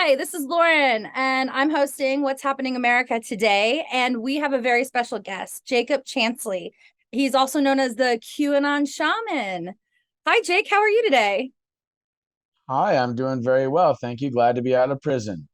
Hi, this is Lauren, and I'm hosting What's Happening America today. And we have a very special guest, Jacob Chansley. He's also known as the QAnon Shaman. Hi, Jake. How are you today? Hi, I'm doing very well. Thank you. Glad to be out of prison.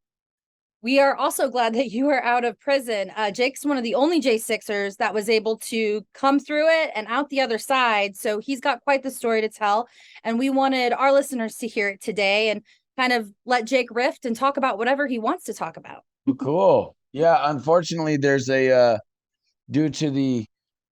We are also glad that you are out of prison. Jake's one of the only J6ers that was able to come through it and out the other side. So he's got quite the story to tell. And we wanted our listeners to hear it today and kind of let Jake riff and talk about whatever he wants to talk about. Well, cool. Yeah, unfortunately, there's due to the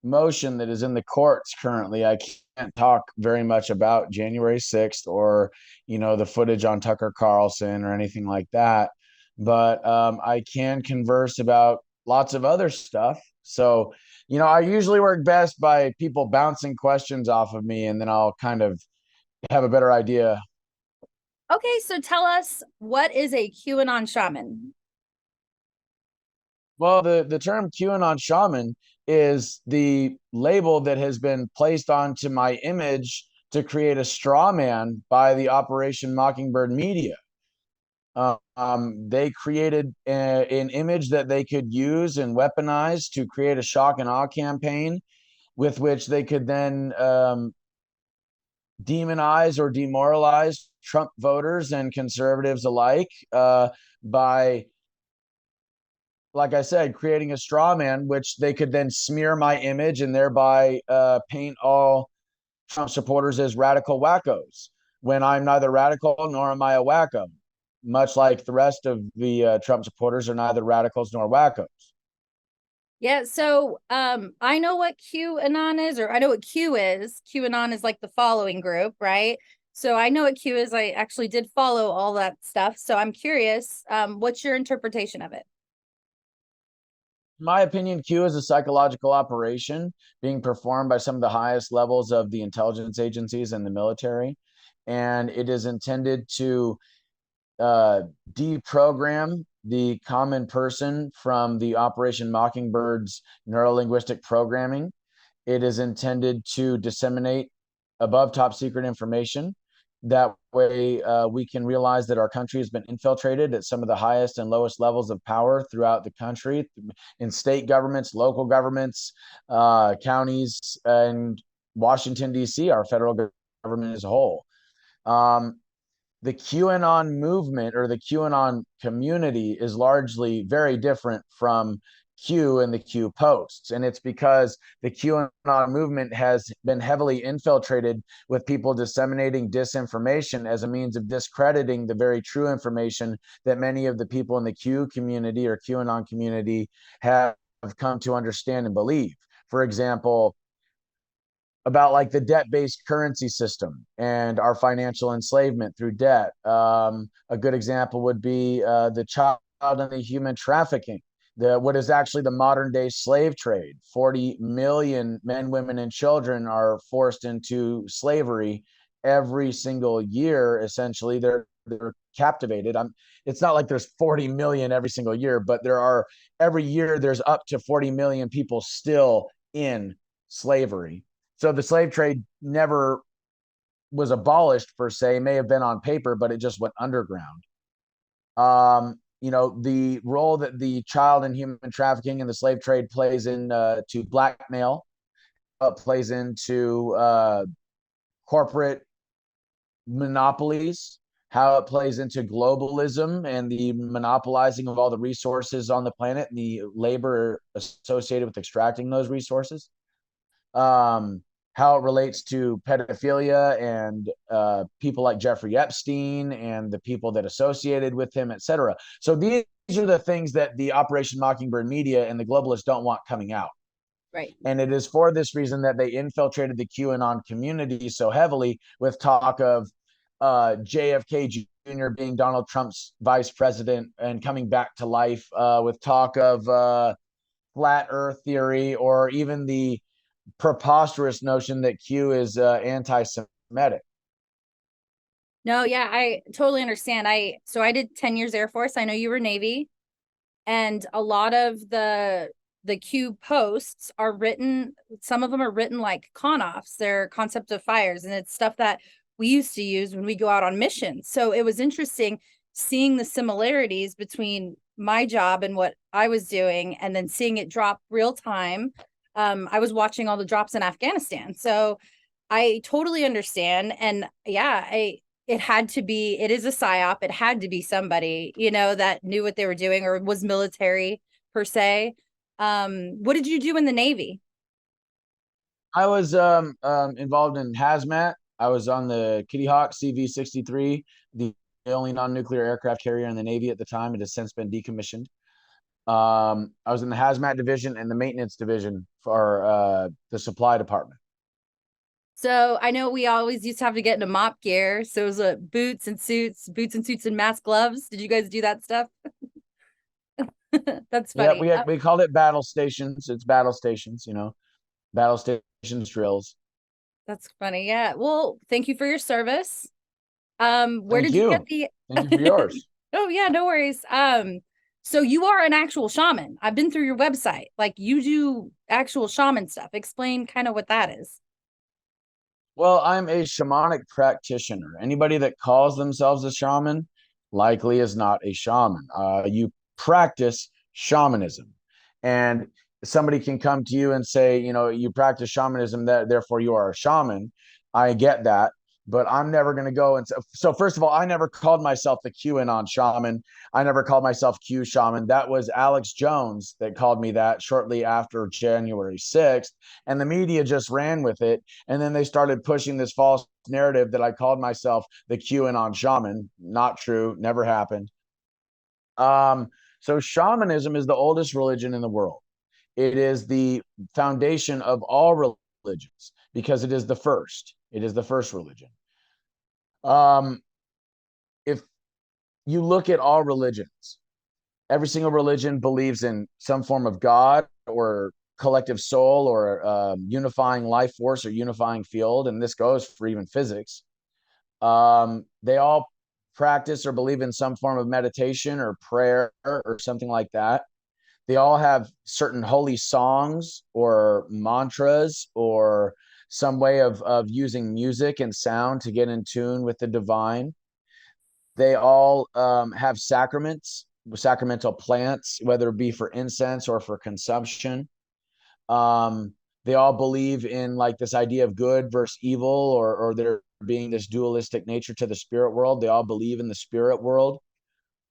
motion that is in the courts currently, I can't talk very much about January 6th or, the footage on Tucker Carlson or anything like that. But I can converse about lots of other stuff. So, I usually work best by people bouncing questions off of me, and then I'll kind of have a better idea. Okay, so tell us, what is a QAnon shaman? Well, the term QAnon shaman is the label that has been placed onto my image to create a straw man by the Operation Mockingbird media. They created an image that they could use and weaponize to create a shock and awe campaign with which they could then demonize or demoralize Trump voters and conservatives alike by, like I said, creating a straw man, which they could then smear my image and thereby paint all Trump supporters as radical wackos when I'm neither radical nor am I a wacko, much like the rest of the Trump supporters are neither radicals nor wackos. Yeah, so I know what QAnon is, or I know what Q is. QAnon is like the following group, right? So I know what Q is. I actually did follow all that stuff. So I'm curious, what's your interpretation of it? In my opinion, Q is a psychological operation being performed by some of the highest levels of the intelligence agencies and the military. And it is intended to uh, deprogram the common person from the Operation Mockingbird's neurolinguistic programming. It is intended to disseminate above top secret information. That way, we can realize that our country has been infiltrated at some of the highest and lowest levels of power throughout the country, in state governments, local governments, counties, and Washington, D.C., our federal government as a whole. Um, the QAnon movement or the QAnon community is largely very different from Q and the Q posts. And it's because the QAnon movement has been heavily infiltrated with people disseminating disinformation as a means of discrediting the very true information that many of the people in the Q community or QAnon community have come to understand and believe. For example, about like the debt-based currency system and our financial enslavement through debt. A good example would be the child and the human trafficking, the what is actually the modern day slave trade. 40 million men, women, and children are forced into slavery every single year. Essentially, they're captivated. It's not like there's 40 million every single year, but there are every year there's up to 40 million people still in slavery. So the slave trade never was abolished per se, may have been on paper, but it just went underground. The role that the child and human trafficking and the slave trade plays in to blackmail, plays into corporate monopolies, how it plays into globalism and the monopolizing of all the resources on the planet and the labor associated with extracting those resources. um, how it relates to pedophilia and people like Jeffrey Epstein and the people that associated with him, et cetera. So these are the things that the Operation Mockingbird media and the globalists don't want coming out. Right. And it is for this reason that they infiltrated the QAnon community so heavily with talk of JFK Jr. being Donald Trump's vice president and coming back to life, with talk of flat earth theory, or even the preposterous notion that Q is anti-Semitic. No, yeah, I totally understand. I did 10 years Air Force. I know you were Navy, and a lot of the Q posts are written, some of them are written like con offs. They're concept of fires, and it's stuff that we used to use when we go out on missions. So it was interesting seeing the similarities between my job and what I was doing, and then seeing it drop real time. I was watching all the drops in Afghanistan. So I totally understand. And yeah, it had to be, it is a psyop. It had to be somebody, that knew what they were doing or was military per se. What did you do in the Navy? I was involved in hazmat. I was on the Kitty Hawk CV-63, the only non-nuclear aircraft carrier in the Navy at the time. It has since been decommissioned. I was in the hazmat division and the maintenance division for the supply department. So I know we always used to have to get into mop gear. So it was boots and suits and mask gloves. Did you guys do that stuff? That's Yeah, funny. we called it battle stations. It's battle stations, battle stations drills. That's funny. Yeah. Well, thank you for your service. Where Thank did you get you. the Thank you for yours. Oh yeah, no worries. So you are an actual shaman. I've been through your website. Like you do actual shaman stuff. Explain kind of what that is. Well, I'm a shamanic practitioner. Anybody that calls themselves a shaman likely is not a shaman. You practice shamanism, and somebody can come to you and say, you practice shamanism, that therefore you are a shaman. I get that, but I'm never going to go and so. First of all, I never called myself the QAnon shaman. I never called myself Q Shaman. That was Alex Jones that called me that shortly after January 6th, and the media just ran with it. And then they started pushing this false narrative that I called myself the QAnon shaman. Not true. Never happened. Um, so shamanism is the oldest religion in the world. It is the foundation of all religions because it is the first. It is the first religion. Um, if you look at all religions, every single religion believes in some form of God or collective soul or unifying life force or unifying field, and this goes for even physics. They all practice or believe in some form of meditation or prayer or something like that. They all have certain holy songs or mantras or some way of using music and sound to get in tune with the divine. They all have sacraments, sacramental plants, whether it be for incense or for consumption. They all believe in like this idea of good versus evil, or there being this dualistic nature to the spirit world. They all believe in the spirit world.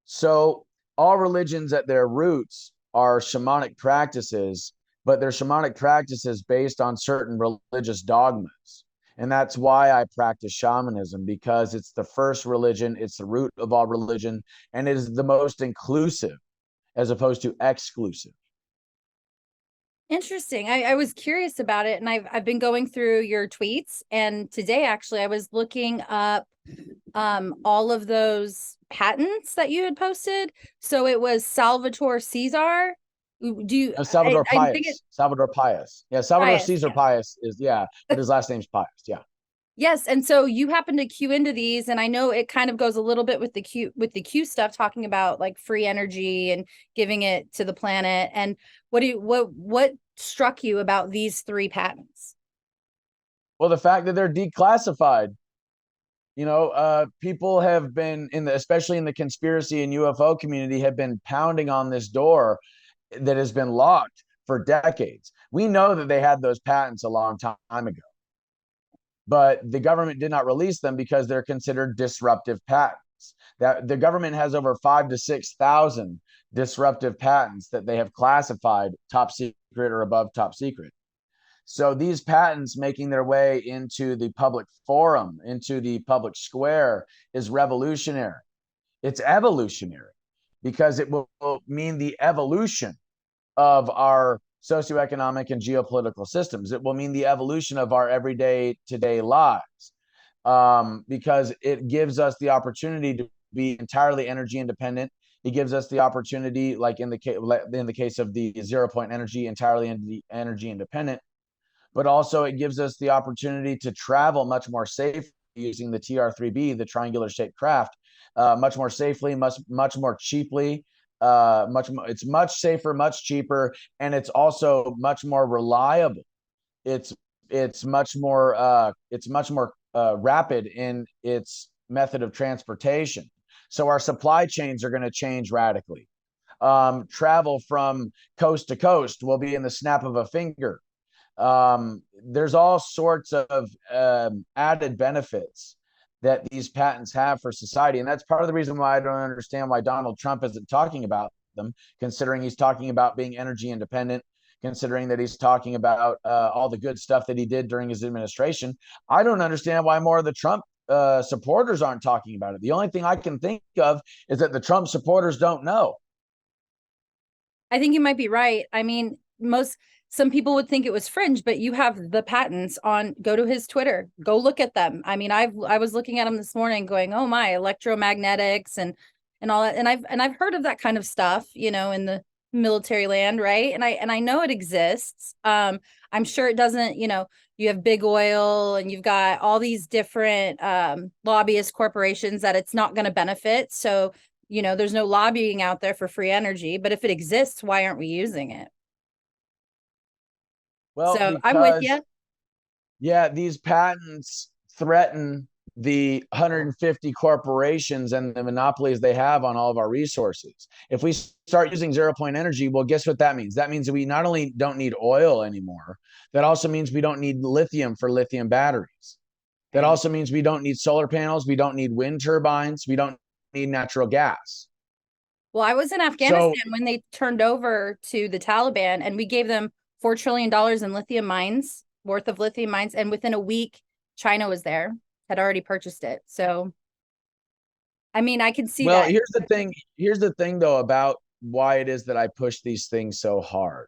So all religions at their roots are shamanic practices, but they're shamanic practices based on certain religious dogmas. And that's why I practice shamanism, because it's the first religion, it's the root of all religion, and it is the most inclusive as opposed to exclusive. Interesting. I was curious about it, and I've been going through your tweets, and today actually I was looking up all of those patents that you had posted. So it was Salvatore Caesar. Do you Salvador I think it Pius. Salvador Pius. Yeah, Salvador Pius, Caesar yeah. Pius is, yeah, but his last name's Pius. Yeah. Yes, and so you happen to cue into these, and I know it kind of goes a little bit with the Q stuff, talking about like free energy and giving it to the planet. And what struck you about these three patents? Well, the fact that they're declassified. People have been especially in the conspiracy and UFO community, have been pounding on this door that has been locked for decades. We know that they had those patents a long time ago, but the government did not release them because they're considered disruptive patents. That the government has over 5,000 to 6,000 disruptive patents that they have classified top secret or above top secret. So these patents making their way into the public forum, into the public square, is revolutionary. It's evolutionary because it will mean the evolution of our socioeconomic and geopolitical systems. It will mean the evolution of our everyday today lives, because it gives us the opportunity to be entirely energy independent. It gives us the opportunity, like in the case of the 0 point energy, entirely energy independent, but also it gives us the opportunity to travel much more safely using the TR3B, the triangular shaped craft, much more safely, much more cheaply. It's much safer, much cheaper, and it's also much more reliable. It's it's much more rapid in its method of transportation. So our supply chains are going to change radically. Travel from coast to coast will be in the snap of a finger. There's all sorts of added benefits that these patents have for society. And that's part of the reason why I don't understand why Donald Trump isn't talking about them, considering he's talking about being energy independent, considering that he's talking about all the good stuff that he did during his administration. I don't understand why more of the Trump supporters aren't talking about it. The only thing I can think of is that the Trump supporters don't know. I think you might be right. I mean, some people would think it was fringe, but you have the patents on, go to his Twitter, go look at them. I mean, I was looking at them this morning going, oh my, electromagnetics and all that. And I've heard of that kind of stuff, in the military land, right? And I know it exists. I'm sure it doesn't, you have big oil and you've got all these different lobbyist corporations that it's not going to benefit. So there's no lobbying out there for free energy, but if it exists, why aren't we using it? Well, So I'm with because you. yeah, these patents threaten the 150 corporations and the monopolies they have on all of our resources. If we start using zero point energy, well, guess what that means? That means that we not only don't need oil anymore, that also means we don't need lithium for lithium batteries. That Right. also means we don't need solar panels, we don't need wind turbines, we don't need natural gas. Well, I was in So, Afghanistan when they turned over to the Taliban, and we gave them $4 trillion in lithium mines, worth of lithium mines. And within a week, China was there, had already purchased it. So, I mean, I can see well, that. here's the thing. Here's the thing, though, about why it is that I push these things so hard.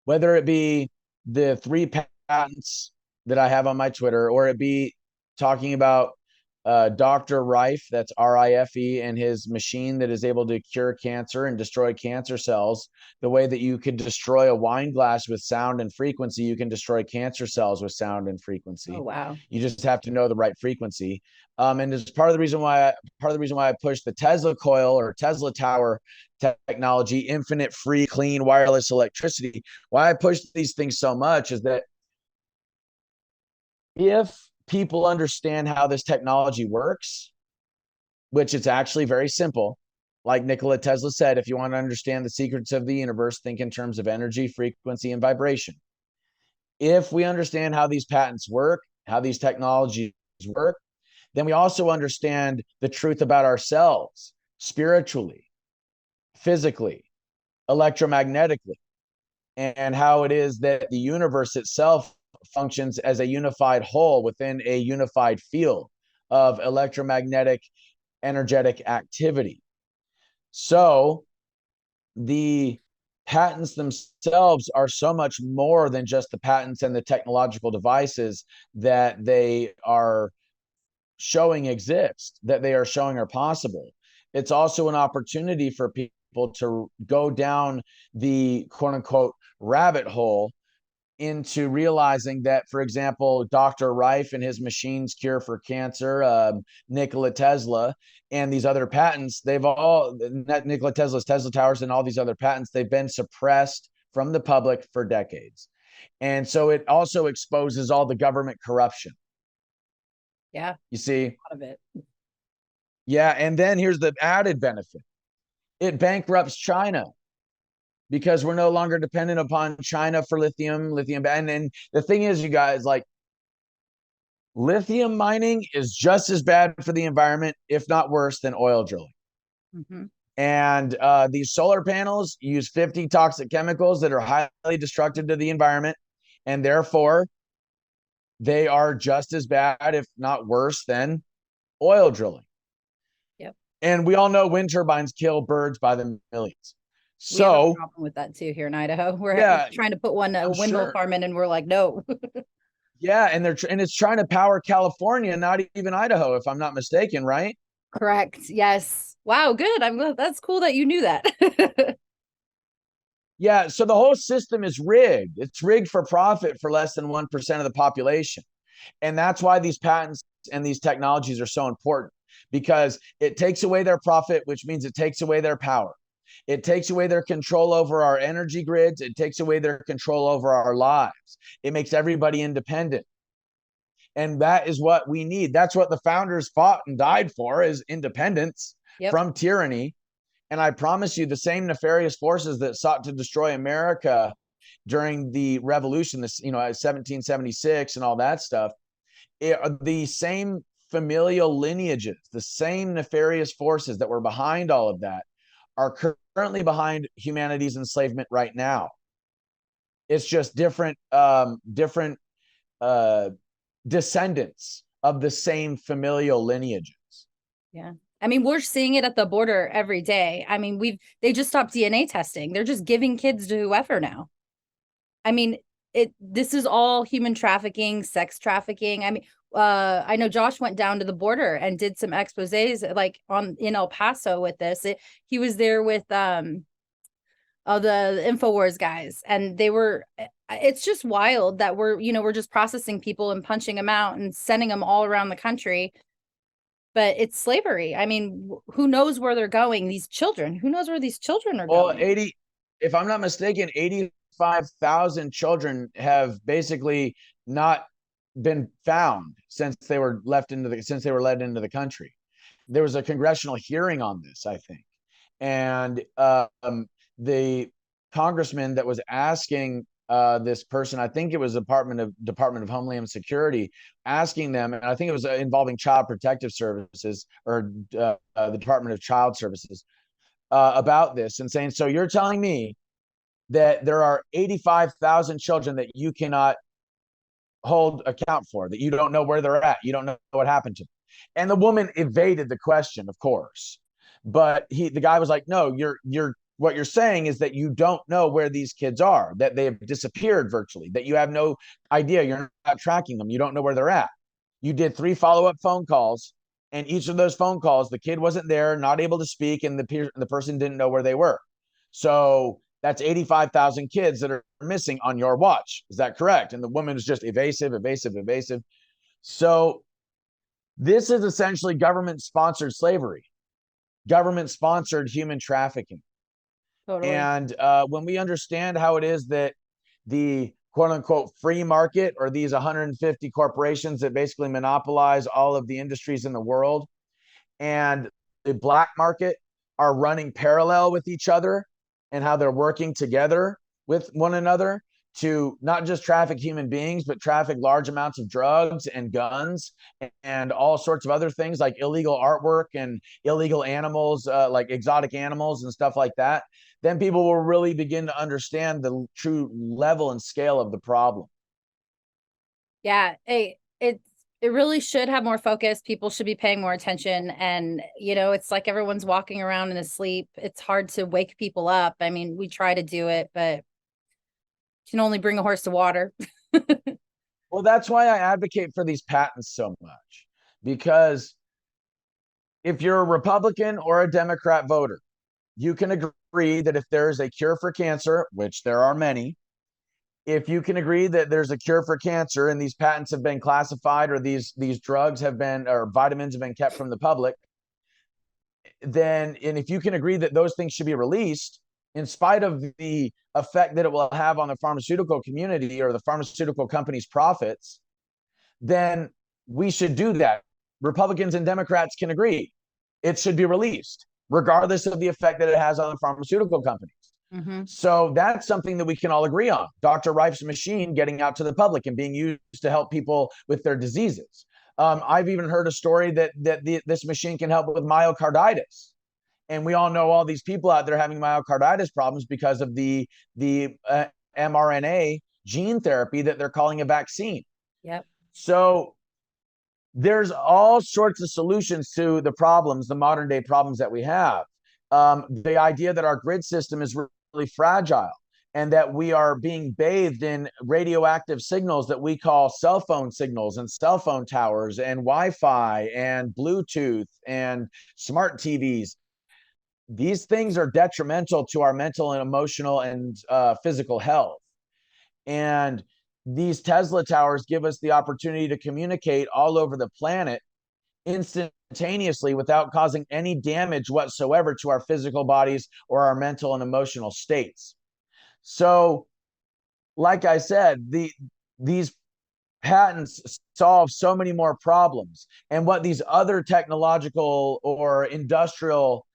Whether it be the three patents that I have on my Twitter, or it be talking about Dr. Rife, that's RIFE, and his machine that is able to cure cancer and destroy cancer cells. The way that you could destroy a wine glass with sound and frequency, you can destroy cancer cells with sound and Oh, frequency. wow. You just have to know the right frequency. And it's part of the reason why I push the Tesla coil or Tesla tower technology, infinite free clean wireless electricity. Why I push these things so much is that if people understand how this technology works, which it's actually very simple, like Nikola Tesla said, if you want to understand the secrets of the universe, think in terms of energy, frequency, and vibration. If we understand how these patents work, how these technologies work, then we also understand the truth about ourselves spiritually, physically, electromagnetically, and how it is that the universe itself functions as a unified whole within a unified field of electromagnetic energetic activity. So the patents themselves are so much more than just the patents and the technological devices that they are showing exist, that they are showing are possible. It's also an opportunity for people to go down the quote unquote rabbit hole into realizing that, for example, Dr. Rife and his machines cure for cancer, Nikola Tesla, and these other patents, they've all, Nikola Tesla's Tesla Towers and all these other patents, they've been suppressed from the public for decades. And so it also exposes all the government corruption. Yeah, You see? a lot of it. Yeah. And then here's the added benefit, it bankrupts China because we're no longer dependent upon China for lithium. And the thing is, you guys, like, lithium mining is just as bad for the environment, if not worse, than oil drilling. Mm-hmm. And these solar panels use 50 toxic chemicals that are highly destructive to the environment. And therefore, they are just as bad, if not worse, than oil drilling. Yep. And we all know wind turbines kill birds by the millions. We have a So, problem with that too here in Idaho. We're yeah, trying to put a I'm windmill sure. farm in, and we're like, no. Yeah, and it's trying to power California, not even Idaho, if I'm not mistaken, right? Correct. Yes. Wow. Good. That's cool that you knew that. Yeah, so the whole system is rigged. It's rigged for profit for less than 1% of the population. And that's why these patents and these technologies are so important, because it takes away their profit, which means it takes away their power. It takes away their control over our energy grids. It takes away their control over our lives. It makes everybody independent. And that is what we need. That's what the founders fought and died for, is independence Yep. from tyranny. And I promise you, the same nefarious forces that sought to destroy America during the revolution, this, 1776 and all that stuff, the same familial lineages, the same nefarious forces that were behind all of that are currently behind humanity's enslavement right now. It's just different uh, descendants of the same familial lineages. Yeah. I mean, we're seeing it at the border every day. I mean, they just stopped DNA testing. They're just giving kids to whoever now. I mean, this is all human trafficking, sex trafficking. I mean, I know Josh went down to the border and did some exposés like in El Paso with this. He was there with the InfoWars guys, and it's just wild that we're just processing people and punching them out and sending them all around the country. But it's slavery. I mean, who knows where they're going? These children, who knows where these children are Well, going? 80, if I'm not mistaken, 85,000 children have basically not been found since they were led into the country. There was a congressional hearing on this, I think, and the congressman that was asking this person, I think it was Department of Homeland Security, asking them, and I think it was involving Child Protective Services or the Department of Child Services, about this, and saying, so you're telling me that there are 85,000 children that you cannot hold account for, that you don't know where they're at, you don't know what happened to them. And the woman evaded the question, of course, but the guy was like, no, you're what you're saying is that you don't know where these kids are, that they have disappeared virtually, that you have no idea, you're not tracking them, you don't know where they're at. You did 3 follow-up phone calls, and each of those phone calls, the kid wasn't there, not able to speak, and the person didn't know where they were. So that's 85,000 kids that are missing on your watch. Is that correct? And the woman is just evasive, evasive, evasive. So this is essentially government-sponsored slavery, government-sponsored human trafficking. Totally. And when we understand how it is that the quote unquote free market, or these 150 corporations that basically monopolize all of the industries in the world, and the black market are running parallel with each other, and how they're working together with one another to not just traffic human beings, but traffic large amounts of drugs and guns and all sorts of other things like illegal artwork and illegal animals, like exotic animals and stuff like that, then people will really begin to understand the true level and scale of the problem. Yeah, it really should have more focus. People should be paying more attention. And, it's like everyone's walking around in a sleep. It's hard to wake people up. I mean, we try to do it, but you can only bring a horse to water. Well, that's why I advocate for these patents so much, because if you're a Republican or a Democrat voter, you can agree that if there is a cure for cancer, which there are many, if you can agree that there's a cure for cancer and these patents have been classified, or these drugs have been, or vitamins have been kept from the public, then, and if you can agree that those things should be released in spite of the effect that it will have on the pharmaceutical community or the pharmaceutical companies' profits, then we should do that. Republicans and Democrats can agree it should be released, regardless of the effect that it has on the pharmaceutical companies. Mm-hmm. So that's something that we can all agree on. Dr. Rife's machine getting out to the public and being used to help people with their diseases. I've even heard a story that this machine can help with myocarditis. And we all know all these people out there having myocarditis problems because of the mRNA gene therapy that they're calling a vaccine. Yep. So there's all sorts of solutions to the problems, the modern day problems that we have. The idea that our grid system is really fragile, and that we are being bathed in radioactive signals that we call cell phone signals and cell phone towers and Wi-Fi and Bluetooth and smart TVs. These things are detrimental to our mental and emotional and physical health. And these Tesla towers give us the opportunity to communicate all over the planet instantaneously without causing any damage whatsoever to our physical bodies or our mental and emotional states. So, like I said, these patents solve so many more problems. And what these other technological or industrial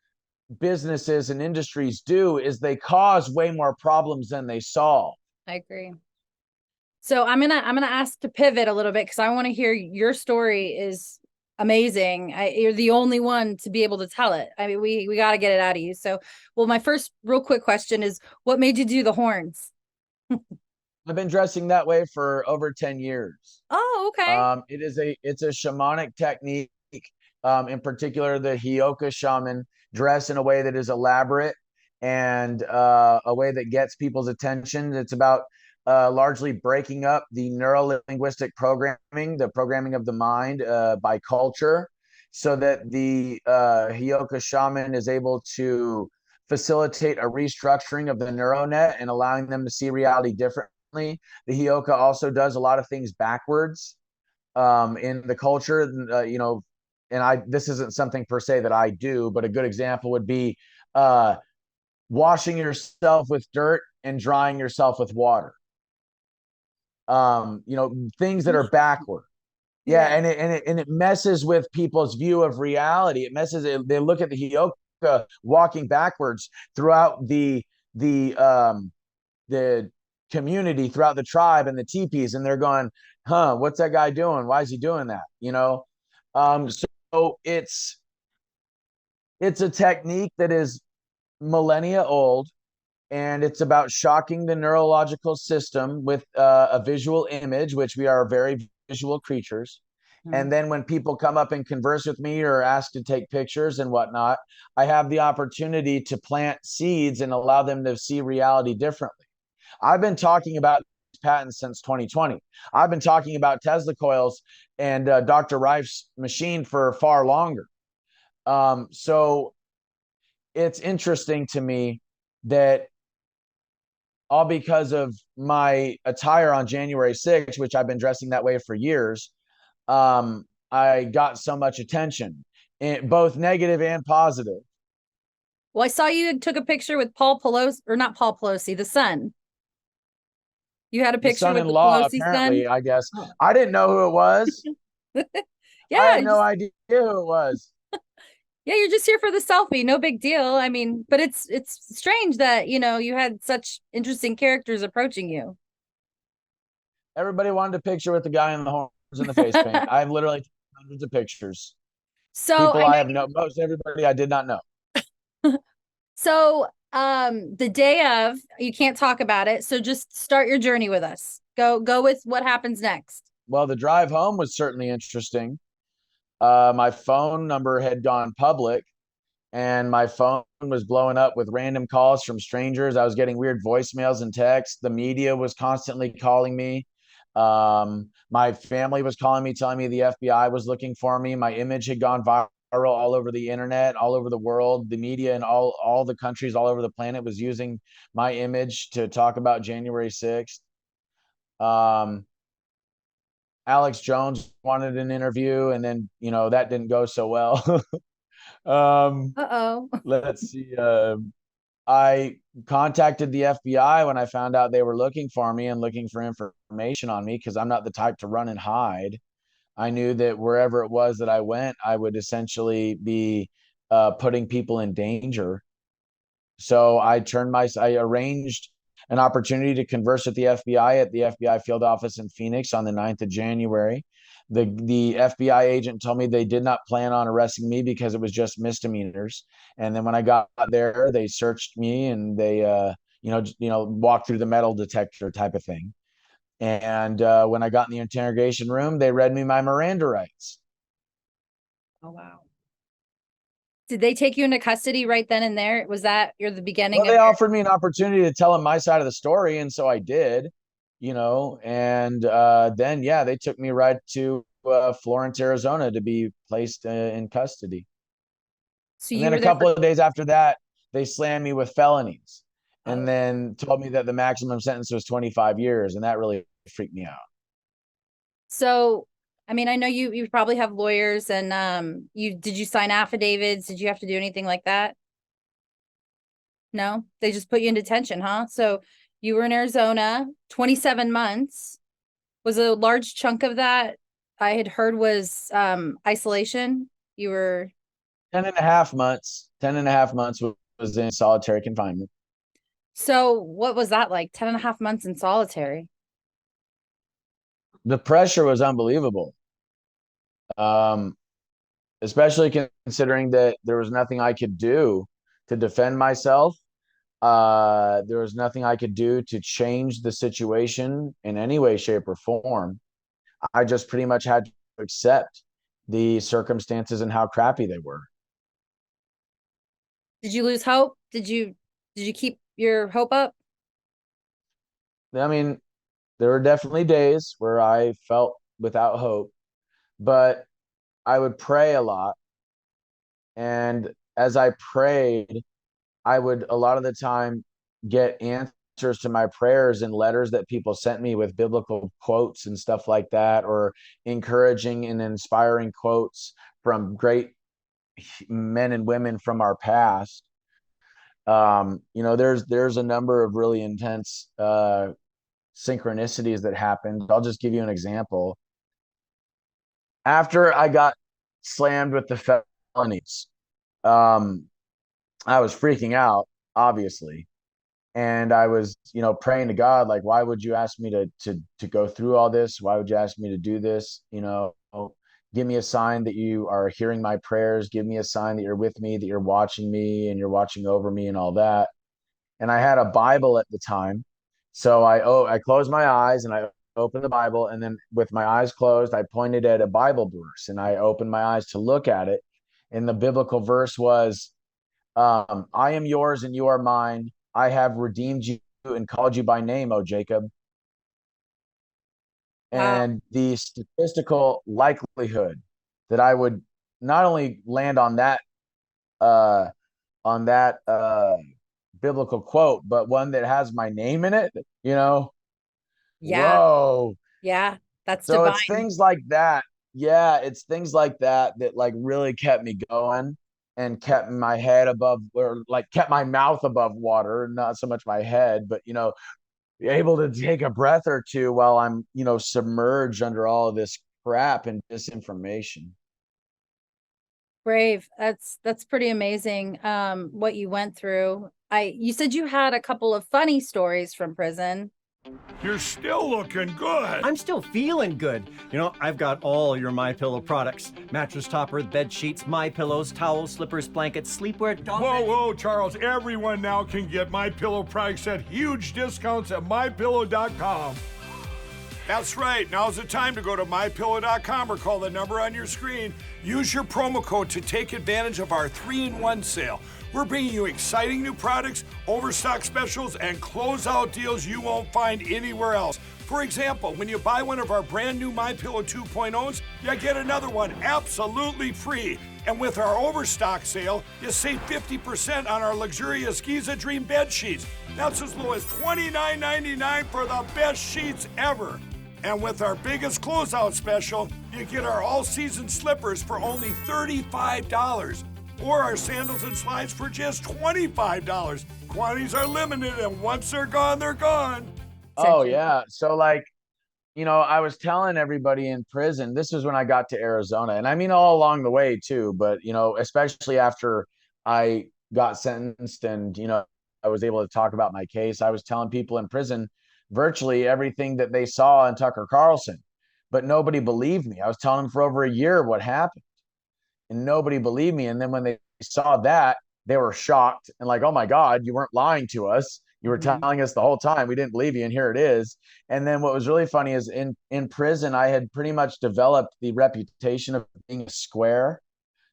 businesses and industries do is they cause way more problems than they solve. I agree. So I'm gonna ask to pivot a little bit because I want to hear your story is amazing. You're the only one to be able to tell it. I mean, we got to get it out of you. So, well, my first real quick question is, what made you do the horns? I've been dressing that way for over 10 years. Oh, okay. It's a shamanic technique. In particular, the Hioka shaman dress in a way that is elaborate and a way that gets people's attention. It's about largely breaking up the neuro linguistic programming, the programming of the mind by culture, so that the Hioka shaman is able to facilitate a restructuring of the neural net and allowing them to see reality differently. The Hioka also does a lot of things backwards in the culture. And I this isn't something per se that I do, but a good example would be uh, washing yourself with dirt and drying yourself with water. Things that are backward. Yeah, Yeah. and it messes with people's view of reality. They look at the Hioka walking backwards throughout the community, throughout the tribe and the teepees, and they're going, huh, what's that guy doing? Why is he doing that? So it's a technique that is millennia old, and it's about shocking the neurological system with a visual image, which we are very visual creatures. And then when people come up and converse with me or ask to take pictures and whatnot, I have the opportunity to plant seeds and allow them to see reality differently. I've been talking about patents since 2020. I've been talking about Tesla coils and Dr. Reif's machine for far longer. So it's interesting to me that all because of my attire on January 6th, which I've been dressing that way for years, I got so much attention, both negative and positive. Well, I saw you took a picture with Paul Pelosi, or not Paul Pelosi, the son. You had a The picture with the son-in-law, Pelosi apparently, son. I guess. Oh. I didn't know who it was. I Yeah, had no idea who it was. yeah, you're just here for the selfie. No big deal. I mean, but it's strange that, you had such interesting characters approaching you. Everybody wanted a picture with the guy in the horns and the face paint. I've literally taken hundreds of pictures. So People I I know have no, most everybody I did not know. so the day of, you can't talk about it. So just start your journey with us. Go with what happens next. Well, the drive home was certainly interesting. My phone number had gone public, and my phone was blowing up with random calls from strangers. I was getting weird voicemails and texts. The media was constantly calling me. My family was calling me, telling me the FBI was looking for me. My image had gone viral all over the internet, all over the world. The media and all the countries all over the planet was using my image to talk about January 6th. Um, Alex Jones wanted an interview, and then that didn't go so well. um, Uh-oh. let's see. I contacted the FBI when I found out they were looking for me and looking for information on me, because I'm not the type to run and hide. I knew that wherever it was that I went, I would essentially be putting people in danger. So I arranged an opportunity to converse with the FBI at the FBI field office in Phoenix on the 9th of January. The FBI agent told me they did not plan on arresting me because it was just misdemeanors. And then when I got there, they searched me and they walked through the metal detector type of thing. And when I got in the interrogation room, they read me my Miranda rights. Oh, wow. Did they take you into custody right then and there? Was that you're the Well, beginning of they your offered me an opportunity to tell them my side of the story, and so I did. And then yeah, they took me right to Florence, Arizona, to be placed in custody. so And you then a were there for couple of days after that, they slammed me with felonies, and oh, then told me that the maximum sentence was 25 years, and that really freaked me out. so I mean, I know you probably have lawyers and did you sign affidavits? Did you have to do anything like that? No, they just put you in detention, huh? So you were in Arizona 27 months. Was a large chunk of that I had heard was isolation? You were 10.5 months. 10.5 months was in solitary confinement. so what was that like? 10 and a half months in solitary. The pressure was unbelievable. Um, Especially considering that there was nothing I could do to defend myself. There was nothing I could do to change the situation in any way, shape, or form. I just pretty much had to accept the circumstances and how crappy they were. Did you lose hope? Did you keep your hope up? I mean, there were definitely days where I felt without hope, but I would pray a lot. And as I prayed, I would a lot of the time get answers to my prayers in letters that people sent me with biblical quotes and stuff like that, or encouraging and inspiring quotes from great men and women from our past. There's a number of really intense synchronicities that happened. I'll just give you an example. After I got slammed with the felonies, um, I was freaking out, obviously, and I was, praying to God, like, why would you ask me to go through all this? Why would you ask me to do this? Give me a sign that you are hearing my prayers. Give me a sign that you're with me, that you're watching me, and you're watching over me, and all that. And I had a Bible at the time, so I closed my eyes and I opened the Bible, and then with my eyes closed, I pointed at a Bible verse and I opened my eyes to look at it. And the biblical verse was, I am yours and you are mine. I have redeemed you and called you by name, O Jacob. Wow. And the statistical likelihood that I would not only land uh, on that biblical quote, but one that has my name in it, Yeah. whoa. Yeah. That's So it's divine. things like that. Yeah, it's things like that that like really kept me going and kept my head above, or like kept my mouth above water, not so much my head, but able to take a breath or two while I'm, submerged under all of this crap and disinformation. Brave. That's pretty amazing. What you went through. You said you had a couple of funny stories from prison. You're still looking good. I'm still feeling good. I've got all your My Pillow products: mattress topper, bed sheets, My Pillows, towels, slippers, blankets, sleepwear, dog Whoa, beds. whoa, Charles. Everyone now can get My Pillow products at huge discounts at mypillow.com. That's right. Now's the time to go to mypillow.com or call the number on your screen. Use your promo code to take advantage of our 3-in-1 sale. We're bringing you exciting new products, overstock specials, and closeout deals you won't find anywhere else. For example, when you buy one of our brand new MyPillow 2.0s, you get another one absolutely free. And with our overstock sale, you save 50% on our luxurious Giza Dream bed sheets. That's as low as $29.99 for the best sheets ever. And with our biggest closeout special, you get our all-season slippers for only $35. Or our sandals and slides for just $25. Quantities are limited, and once they're gone, they're gone. Oh yeah. So like, I was telling everybody in prison, this was when I got to Arizona. And I mean all along the way too, but especially after I got sentenced and, I was able to talk about my case, I was telling people in prison virtually everything that they saw in Tucker Carlson. But nobody believed me. I was telling them for over a year what happened, and nobody believed me. And then when they saw that, they were shocked and like, oh my God, you weren't lying to us. You were Mhm. telling us the whole time. We didn't believe you, and here it is. And then what was really funny is in prison, I had pretty much developed the reputation of being a square,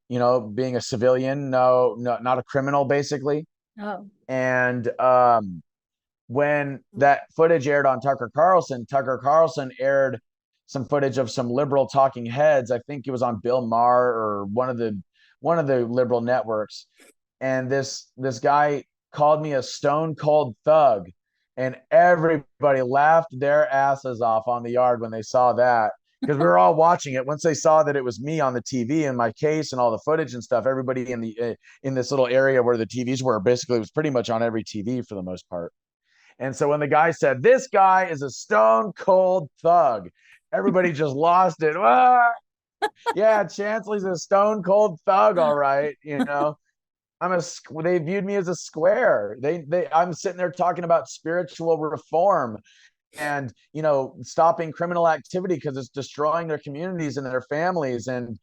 being a civilian, no, not a criminal, basically. Oh, And when that footage aired on Tucker Carlson aired some footage of some liberal talking heads. I think it was on Bill Maher or one of the liberal networks. And this guy called me a stone cold thug, and everybody laughed their asses off on the yard when they saw that, because we were all watching it. Once they saw that it was me on the TV and my case and all the footage and stuff, everybody in this little area where the TVs were, basically was pretty much on every TV for the most part. And so when the guy said, "This guy is a stone cold thug," everybody just lost it. Ah, yeah, Chansley's a stone cold thug, all right. They viewed me as a square. I'm sitting there talking about spiritual reform and stopping criminal activity because it's destroying their communities and their families. And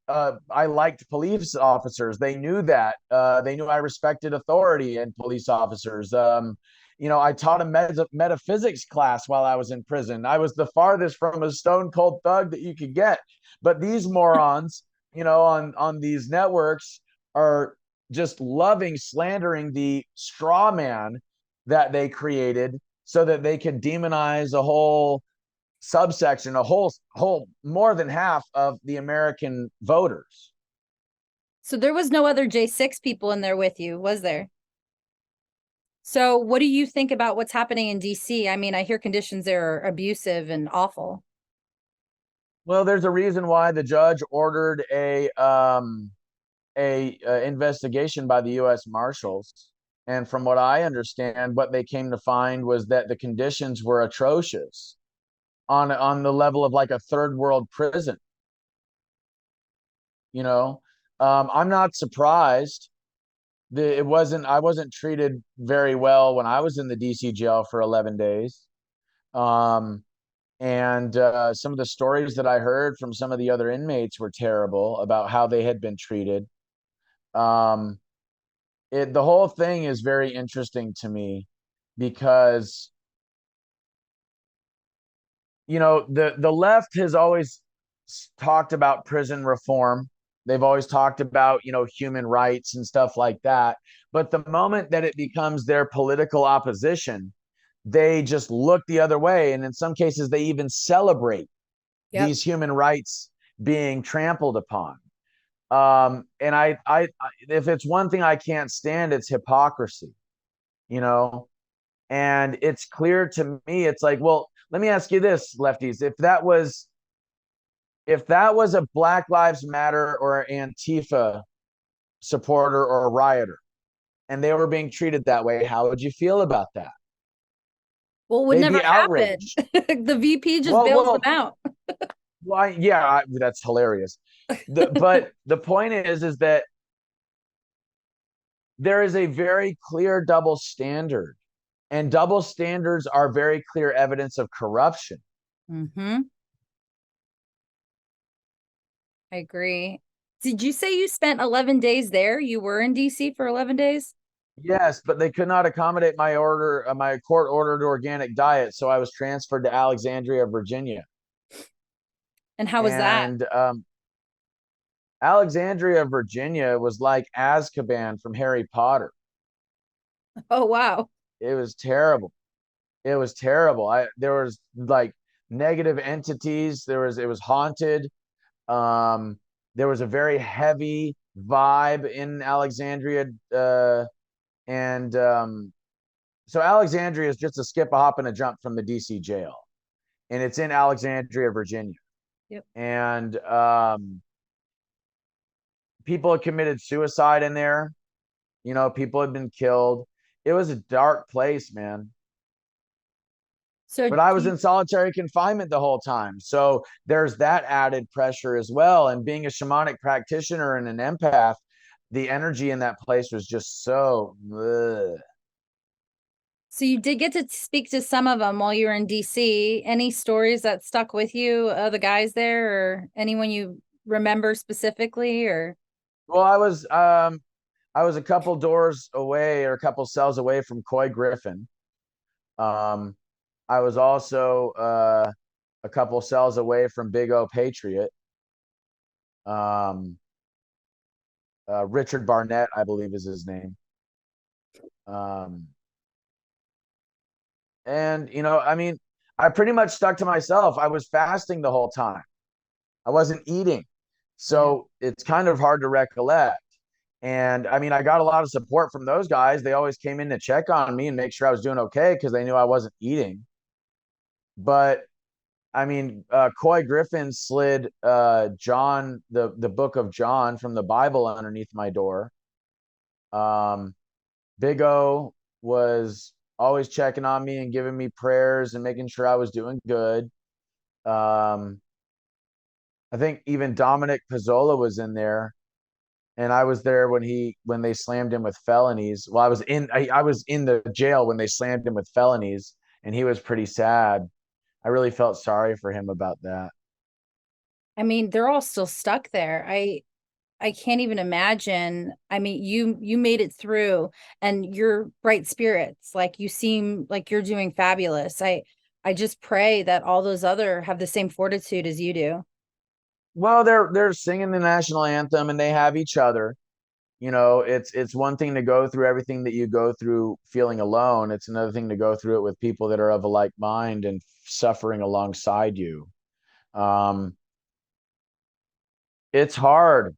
I liked police officers. They knew that. They knew I respected authority and police officers. I taught a metaphysics class while I was in prison. I was the farthest from a stone cold thug that you could get. But these morons, on these networks are just slandering the straw man that they created so that they could demonize a whole subsection, a whole more than half of the American voters. So there was no other J6 people in there with you, was there? So what do you think about what's happening in DC? I mean, I hear conditions there are abusive and awful. Well, there's a reason why the judge ordered a investigation by the U.S. Marshals. And from what I understand, what they came to find was that the conditions were atrocious on the level of like a third world prison. I'm not surprised. I wasn't treated very well when I was in the DC jail for 11 days. And some of the stories that I heard from some of the other inmates were terrible about how they had been treated. The whole thing is very interesting to me because the left has always talked about prison reform. They've always talked about human rights and stuff like that. But the moment that it becomes their political opposition, they just look the other way, and in some cases they even celebrate these human rights being trampled upon. And I if it's one thing I can't stand, it's hypocrisy. And it's clear to me, it's like, well, let me ask you this, lefties. If that was a Black Lives Matter or Antifa supporter or a rioter, and they were being treated that way, how would you feel about that? Well, it would never happen. The VP just bails them out. Why? Yeah, that's hilarious. But the point is that there is a very clear double standard, and double standards are very clear evidence of corruption. Mm-hmm. I agree. Did you say you spent 11 days there? You were in DC for 11 days? Yes, but they could not accommodate my court-ordered organic diet, so I was transferred to Alexandria, Virginia. And how was that? And Alexandria, Virginia was like Azkaban from Harry Potter. Oh, wow. It was terrible. It was terrible. There was like negative entities. It was haunted. There was a very heavy vibe in Alexandria. So Alexandria is just a skip, a hop, and a jump from the DC jail. And it's in Alexandria, Virginia. Yep. And people had committed suicide in there. People had been killed. It was a dark place, man. But I was in solitary confinement the whole time. So there's that added pressure as well. And being a shamanic practitioner and an empath, the energy in that place was just so. Ugh. So you did get to speak to some of them while you were in DC. Any stories that stuck with you, the guys there, or anyone you remember specifically? Or well, I was a couple doors away or a couple cells away from Coy Griffin. I was also a couple cells away from Big O Patriot. Richard Barnett, I believe is his name. And I mean, I pretty much stuck to myself. I was fasting the whole time. I wasn't eating. So it's kind of hard to recollect. And I mean, I got a lot of support from those guys. They always came in to check on me and make sure I was doing okay because they knew I wasn't eating. But I mean, Coy Griffin slid John, the book of John from the Bible underneath my door. Big O was always checking on me and giving me prayers and making sure I was doing good. I think even Dominic Pizzola was in there, and I was there when they slammed him with felonies. Well, I was in the jail when they slammed him with felonies, and he was pretty sad. I really felt sorry for him about that. I mean, they're all still stuck there. I can't even imagine. I mean, you made it through and you're bright spirits. Like you seem like you're doing fabulous. I just pray that all those other have the same fortitude as you do. Well, they're singing the national anthem and they have each other. You know, it's one thing to go through everything that you go through feeling alone. It's another thing to go through it with people that are of a like mind and suffering alongside you. Um, it's hard.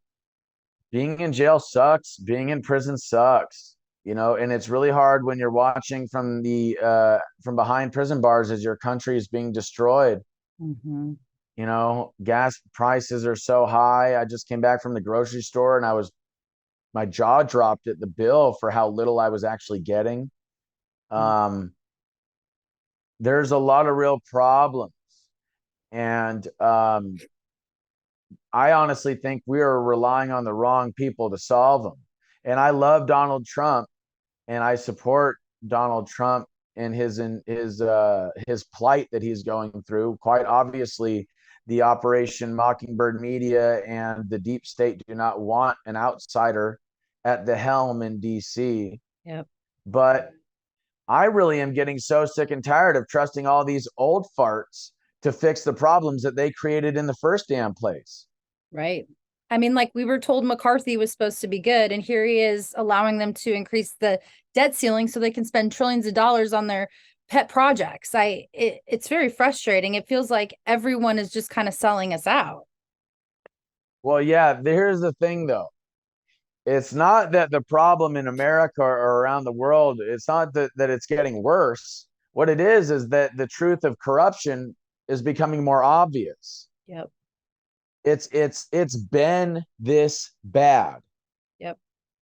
Being in jail sucks. Being in prison sucks. You know, and it's really hard when you're watching from behind prison bars as your country is being destroyed. Mm-hmm. You know, gas prices are so high. I just came back from the grocery store and my jaw dropped at the bill for how little I was actually getting. Um, there's a lot of real problems. And I honestly think we are relying on the wrong people to solve them. And I love Donald Trump and I support Donald Trump in his plight that he's going through. Quite obviously, the Operation Mockingbird media and the deep state do not want an outsider at the helm in DC. Yep. But I really am getting so sick and tired of trusting all these old farts to fix the problems that they created in the first damn place. Right. I mean, like we were told McCarthy was supposed to be good, and here he is allowing them to increase the debt ceiling so they can spend trillions of dollars on their pet projects. It's very frustrating. It feels like everyone is just kind of selling us out. Well, yeah, here's the thing though. It's not that the problem in America or around the world, it's not that it's getting worse. What it is that the truth of corruption is becoming more obvious. Yep. It's been this bad. Yep.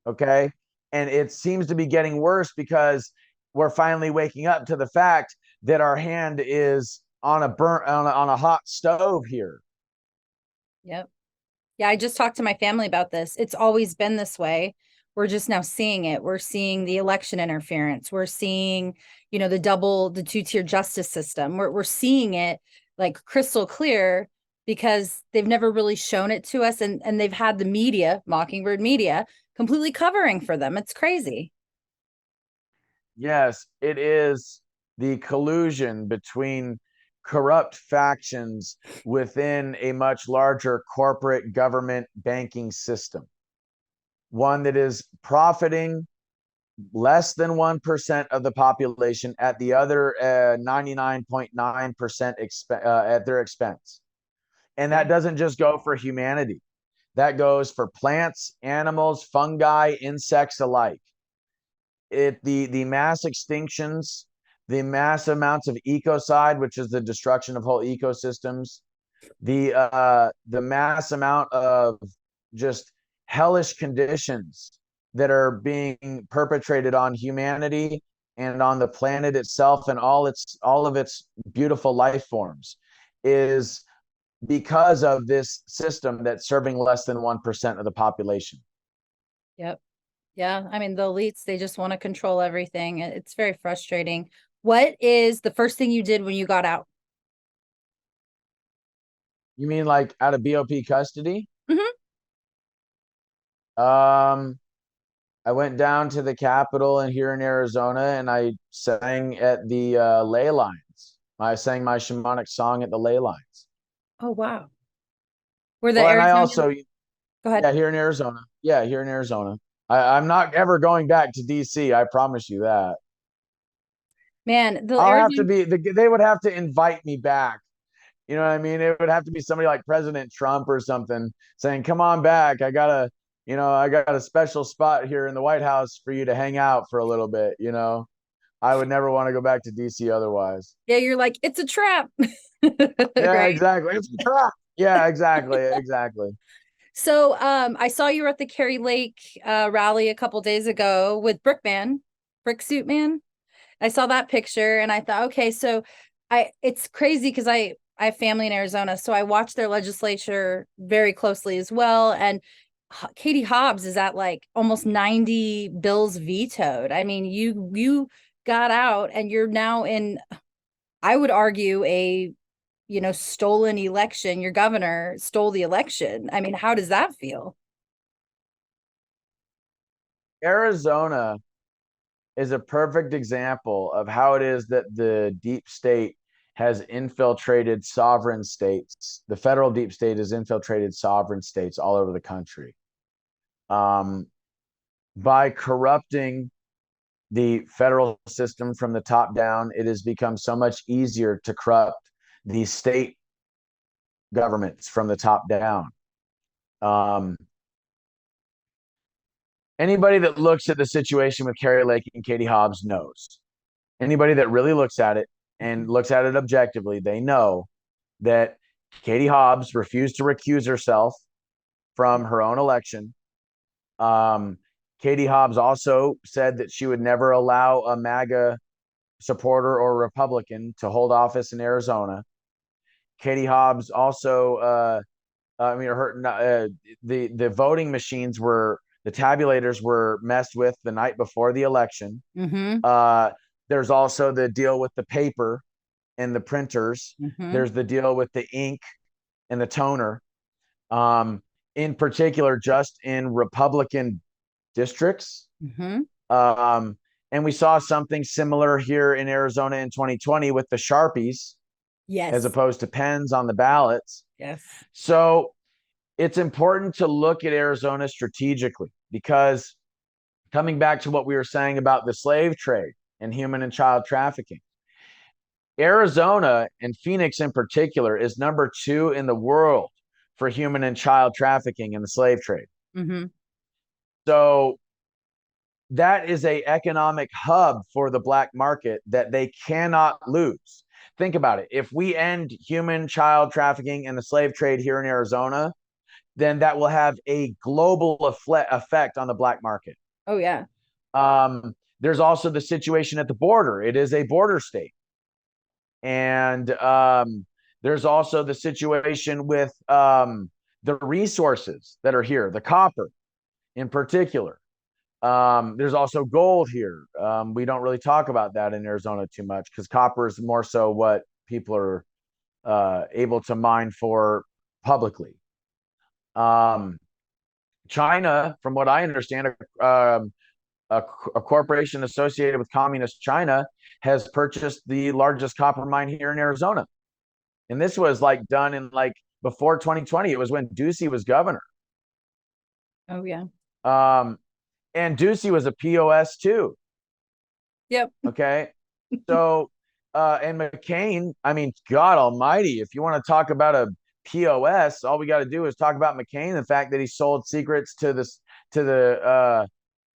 Okay. And it seems to be getting worse because we're finally waking up to the fact that our hand is on a hot stove here. Yep. Yeah, I just talked to my family about this. It's always been this way. We're just now seeing it. We're seeing the election interference. We're seeing, the two-tier justice system. We're seeing it like crystal clear because they've never really shown it to us, and they've had the media, Mockingbird media, completely covering for them. It's crazy. Yes, it is the collusion between corrupt factions within a much larger corporate government banking system. One that is profiting less than 1% of the population at the other 99.9% at their expense. And that doesn't just go for humanity. That goes for plants, animals, fungi, insects alike. The mass extinctions, the mass amounts of ecocide, which is the destruction of whole ecosystems, the mass amount of just hellish conditions that are being perpetrated on humanity and on the planet itself and all of its beautiful life forms is because of this system that's serving less than 1% of the population. Yep. Yeah. I mean, the elites, they just want to control everything. It's very frustrating. What is the first thing you did when you got out? You mean like out of BOP custody? Mm-hmm. Um, I went down to the Capitol and here in Arizona, and I sang at the ley lines. I sang my shamanic song at the ley lines. Oh, wow. Were the Well, and I Arizona, also, go ahead. yeah, here in Arizona. Yeah, here in Arizona. I'm not ever going back to DC. I promise you that. Man, the I'll have to Arizona, be, they would have to invite me back. You know what I mean? It would have to be somebody like President Trump or something saying, come on back. I got a special spot here in the White House for you to hang out for a little bit. I would never want to go back to DC otherwise. yeah, you're like, it's a trap. Yeah, Right. exactly. It's a trap. Yeah, exactly. Exactly. So I saw you were at the Kerry Lake rally a couple days ago with Brick Suit Man. I saw that picture and I thought, okay, so it's crazy because I have family in Arizona, so I watch their legislature very closely as well. And Katie Hobbs is at like almost 90 bills vetoed. I mean, you got out and you're now in, I would argue, a stolen election. Your governor stole the election. I mean, how does that feel? Arizona is a perfect example of how it is that the deep state has infiltrated sovereign states. The federal deep state has infiltrated sovereign states all over the country. By corrupting the federal system from the top down, it has become so much easier to corrupt the state governments from the top down. Anybody that looks at the situation with Kari Lake and Katie Hobbs knows. Anybody that really looks at it and looks at it objectively, they know that Katie Hobbs refused to recuse herself from her own election. Katie Hobbs also said that she would never allow a MAGA supporter or Republican to hold office in Arizona. Katie Hobbs also, the voting machines were, the tabulators were messed with the night before the election. Mm-hmm. There's also the deal with the paper and the printers. Mm-hmm. There's the deal with the ink and the toner. In particular, just in Republican districts. Mm-hmm. And we saw something similar here in Arizona in 2020 with the Sharpies, Yes. as opposed to pens on the ballots. Yes. So it's important to look at Arizona strategically, because coming back to what we were saying about the slave trade and human and child trafficking, Arizona, and Phoenix in particular, is number 2 in the world for human and child trafficking in the slave trade. Mm-hmm. So that is a economic hub for the black market that they cannot lose. Think about it. If we end human child trafficking and the slave trade here in Arizona, then that will have a global effect on the black market. Oh, yeah. There's also the situation at the border. It is a border state. And there's also the situation with the resources that are here, the copper in particular. There's also gold here. We don't really talk about that in Arizona too much, because copper is more so what people are able to mine for publicly. China, from what I understand, a corporation associated with communist China has purchased the largest copper mine here in Arizona. And this was like done in like before 2020. It was when Ducey was governor. Oh, yeah. And Ducey was a POS too. Yep. Okay. So, and McCain, I mean, God almighty, if you want to talk about a POS, all we got to do is talk about McCain, the fact that he sold secrets to the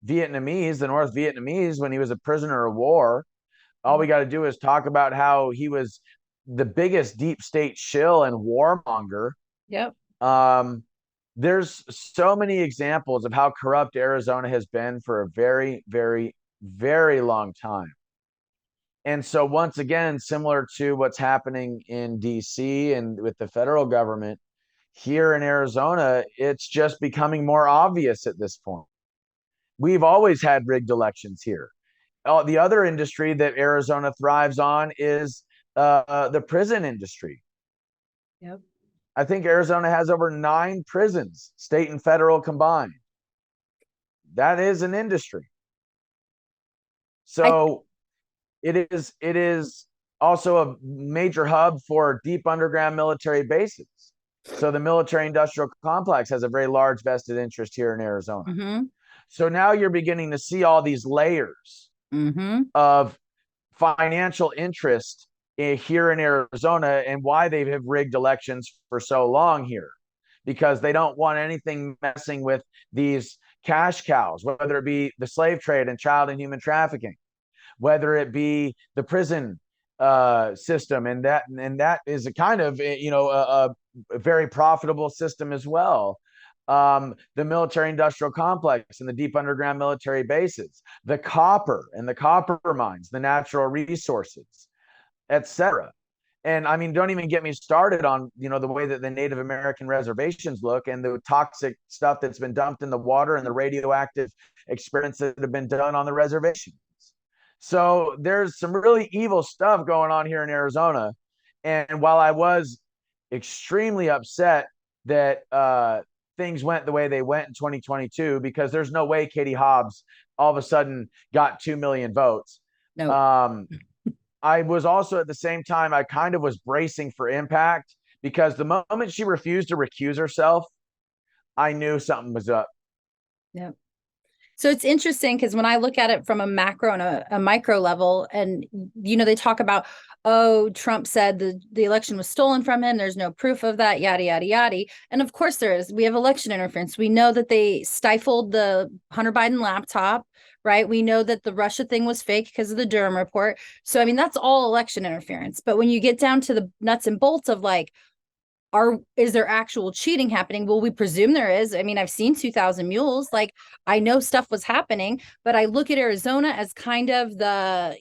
Vietnamese, the North Vietnamese, when he was a prisoner of war. All we got to do is talk about how he was the biggest deep state shill and warmonger. Yep. There's so many examples of how corrupt Arizona has been for a very, very, very long time. And so once again, similar to what's happening in DC and with the federal government, here in Arizona, it's just becoming more obvious at this point. We've always had rigged elections here. The other industry that Arizona thrives on is the prison industry. Yep. I think Arizona has over 9 prisons, state and federal combined. That is an industry. So it is also a major hub for deep underground military bases. So the military industrial complex has a very large vested interest here in Arizona. Mm-hmm. So now you're beginning to see all these layers Mm-hmm. of financial interest here in Arizona, and why they have rigged elections for so long here, because they don't want anything messing with these cash cows, whether it be the slave trade and child and human trafficking, whether it be the prison system, and that is a kind of a very profitable system as well. the military industrial complex and the deep underground military bases, the copper and the copper mines, the natural resources, etc. And I mean, don't even get me started on, the way that the Native American reservations look and the toxic stuff that's been dumped in the water and the radioactive experiments that have been done on the reservations. So there's some really evil stuff going on here in Arizona. And while I was extremely upset that things went the way they went in 2022, because there's no way Katie Hobbs all of a sudden got 2 million votes. No. I was also, at the same time, I kind of was bracing for impact, because the moment she refused to recuse herself, I knew something was up. Yeah. So it's interesting because when I look at it from a macro and a micro level, and, they talk about, oh, Trump said the election was stolen from him. There's no proof of that, yada, yada, yada. And of course there is. We have election interference. We know that they stifled the Hunter Biden laptop, right? We know that the Russia thing was fake because of the Durham report. So, I mean, that's all election interference. But when you get down to the nuts and bolts of like, is there actual cheating happening? Well, we presume there is. I mean, I've seen 2,000 mules. Like, I know stuff was happening, but I look at Arizona as kind of the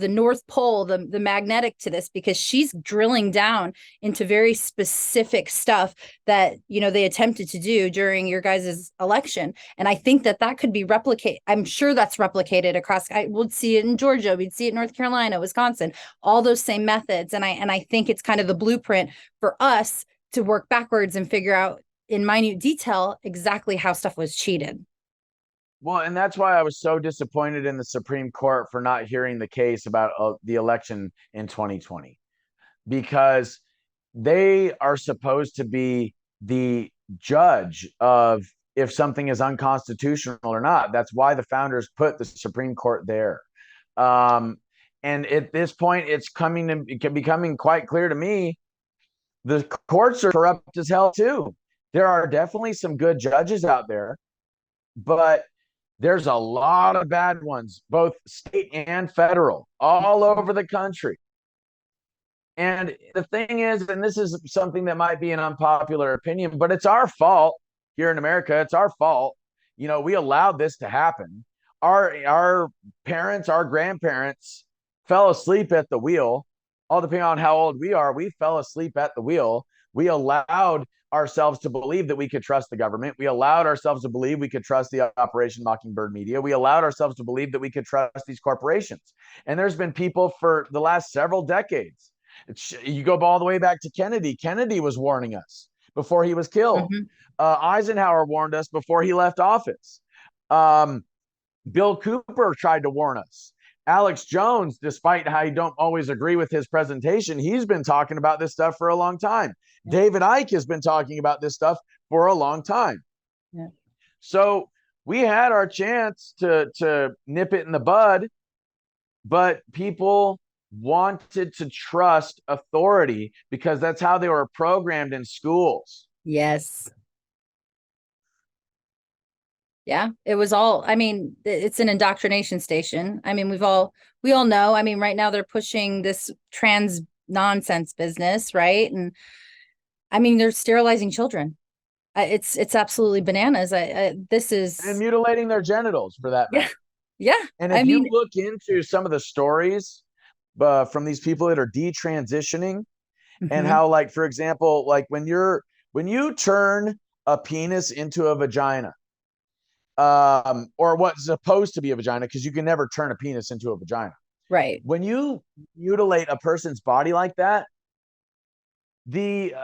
North Pole, the magnetic to this, because she's drilling down into very specific stuff that, they attempted to do during your guys' election. And I think that could be replicated. I'm sure that's replicated across. I would see it in Georgia. We'd see it in North Carolina, Wisconsin, all those same methods. And I think it's kind of the blueprint for us to work backwards and figure out in minute detail exactly how stuff was cheated. Well, and that's why I was so disappointed in the Supreme Court for not hearing the case about the election in 2020, because they are supposed to be the judge of if something is unconstitutional or not. That's why the founders put the Supreme Court there. And at this point, it's becoming quite clear to me the courts are corrupt as hell too. There are definitely some good judges out there, but there's a lot of bad ones, both state and federal, all over the country. And the thing is, and this is something that might be an unpopular opinion, but it's our fault here in America. It's our fault. We allowed this to happen. Our parents, our grandparents fell asleep at the wheel. All depending on how old we are, we fell asleep at the wheel. We allowed ourselves to believe that we could trust the government. We allowed ourselves to believe we could trust the Operation Mockingbird media. We allowed ourselves to believe that we could trust these corporations. And there's been people for the last several decades. You go all the way back to Kennedy. Kennedy was warning us before he was killed. Mm-hmm. Eisenhower warned us before he left office. Bill Cooper tried to warn us. Alex Jones, despite how you don't always agree with his presentation, he's been talking about this stuff for a long time. Yeah. David Icke has been talking about this stuff for a long time. Yeah. So we had our chance to nip it in the bud, but people wanted to trust authority because that's how they were programmed in schools. Yes. Yeah, it was all, I mean, it's an indoctrination station. I mean, we all know, I mean, right now they're pushing this trans nonsense business, right? And I mean, they're sterilizing children. It's absolutely bananas. This is, and mutilating their genitals for that matter. Yeah. And if you look into some of the stories from these people that are detransitioning, mm-hmm. and how, like, for example, like when you turn a penis into a vagina, or what's supposed to be a vagina, because you can never turn a penis into a vagina. Right. When you mutilate a person's body like that, the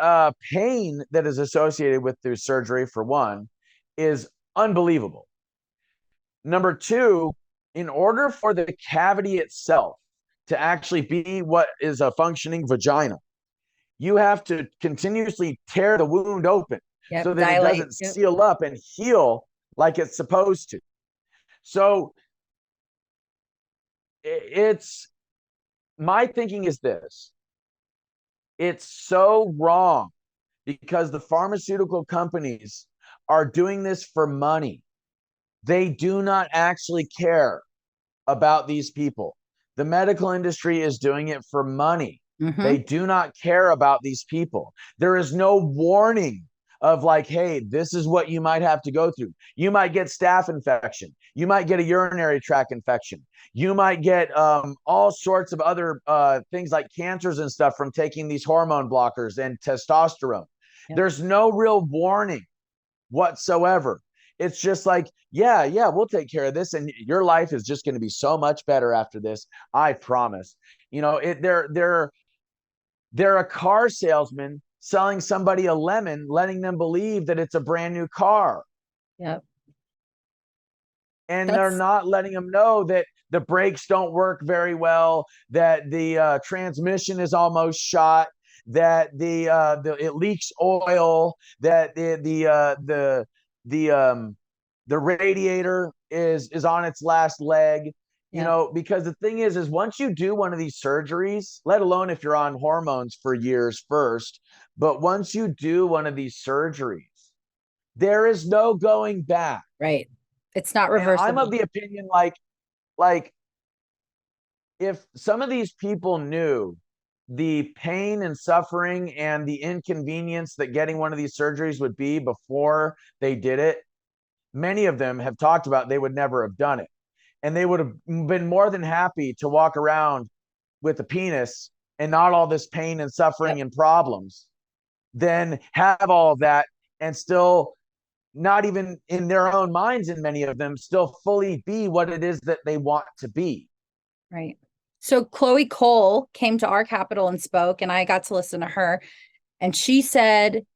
pain that is associated with through surgery, for one, is unbelievable. Number two, in order for the cavity itself to actually be what is a functioning vagina, you have to continuously tear the wound open, so that it doesn't seal up and heal like it's supposed to. So my thinking is this: it's so wrong because the pharmaceutical companies are doing this for money. They do not actually care about these people. The medical industry is doing it for money. Mm-hmm. They do not care about these people. There is no warning of like, hey, this is what you might have to go through. You might get staph infection. You might get a urinary tract infection. You might get all sorts of other things like cancers and stuff from taking these hormone blockers and testosterone. Yep. There's no real warning whatsoever. It's just like, yeah, we'll take care of this, and your life is just going to be so much better after this. I promise. You know, they're a car salesman selling somebody a lemon, letting them believe that it's a brand new car. Yep. And they're not letting them know that the brakes don't work very well, that the transmission is almost shot, that it leaks oil, that the radiator is on its last leg. You know, because the thing is once you do one of these surgeries, let alone if you're on hormones for years first, but once you do one of these surgeries, there is no going back. Right. It's not reversible. And I'm of the opinion, like if some of these people knew the pain and suffering and the inconvenience that getting one of these surgeries would be before they did it, many of them have talked about they would never have done it. And they would have been more than happy to walk around with a penis and not all this pain and suffering and problems than have all of that and still not even in their own minds, in many of them, still fully be what it is that they want to be. Right. So Chloe Cole came to our Capitol and spoke, and I got to listen to her. And she said,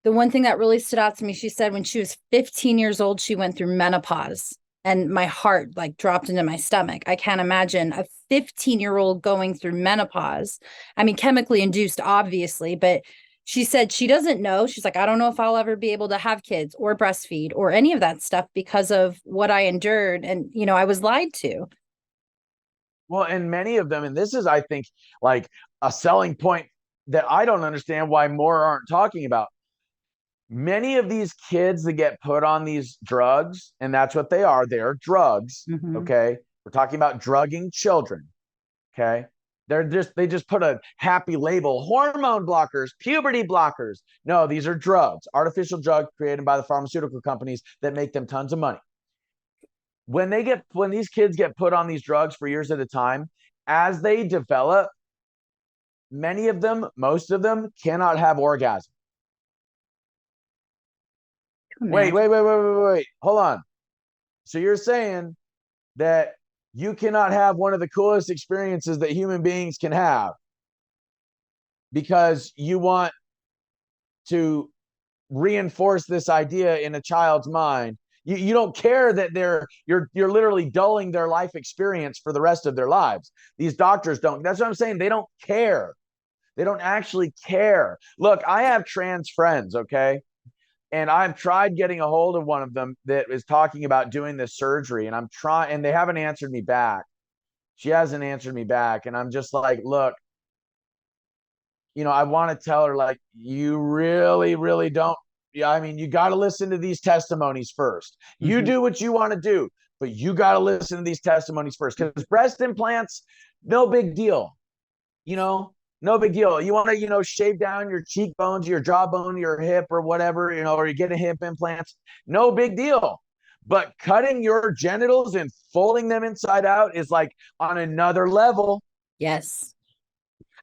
the one thing that really stood out to me, she said when she was 15 years old, she went through menopause. And my heart like dropped into my stomach. I can't imagine a 15-year-old going through menopause. I mean, chemically induced, obviously, but she said she doesn't know. She's like, I don't know if I'll ever be able to have kids or breastfeed or any of that stuff because of what I endured. And, you know, I was lied to. Well, and many of them, and this is, I think, like a selling point that I don't understand why more aren't talking about. Many of these kids that get put on these drugs, and that's what they are, they're drugs. Okay. We're talking about drugging children. Okay. They just put a happy label, hormone blockers, puberty blockers. No, these are drugs, artificial drugs created by the pharmaceutical companies that make them tons of money. When these kids get put on these drugs for years at a time, as they develop, many of them, most of them cannot have orgasm. Wait. Hold on. So you're saying that you cannot have one of the coolest experiences that human beings can have because you want to reinforce this idea in a child's mind. You don't care that you're literally dulling their life experience for the rest of their lives. These doctors don't. That's what I'm saying. They don't care. They don't actually care. Look, I have trans friends, okay? And I've tried getting a hold of one of them that is talking about doing this surgery, and and they haven't answered me back. She hasn't answered me back. And I'm just like, look, you know, I want to tell her, like, you really, really don't. Yeah, I mean, you got to listen to these testimonies first. You do what you want to do, but you got to listen to these testimonies first, because breast implants, no big deal. You know, no big deal. You want to, you know, shave down your cheekbones, your jawbone, your hip or whatever, you know, or you get a hip implants. No big deal. But cutting your genitals and folding them inside out is like on another level. Yes.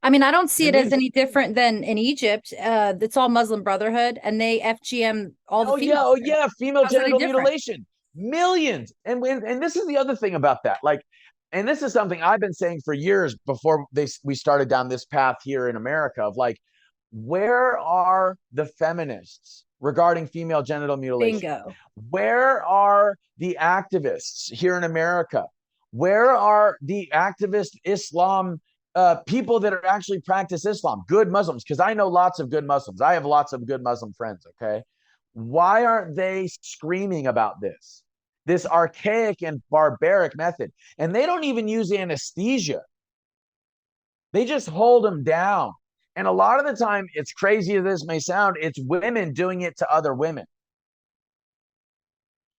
I mean, I don't see it as any different than in Egypt. It's all Muslim Brotherhood, and they FGM all the females. Yeah, female genital mutilation. Millions. And this is the other thing about that. Like, and this is something I've been saying for years before we started down this path here in America of like, where are the feminists regarding female genital mutilation? Bingo. Where are the activists here in America? Where are the activist Islam people that are actually practice Islam, good Muslims? Because I know lots of good Muslims. I have lots of good Muslim friends, okay? Why aren't they screaming about this archaic and barbaric method? And they don't even use anesthesia. They just hold them down. And a lot of the time, it's crazy as this may sound, it's women doing it to other women.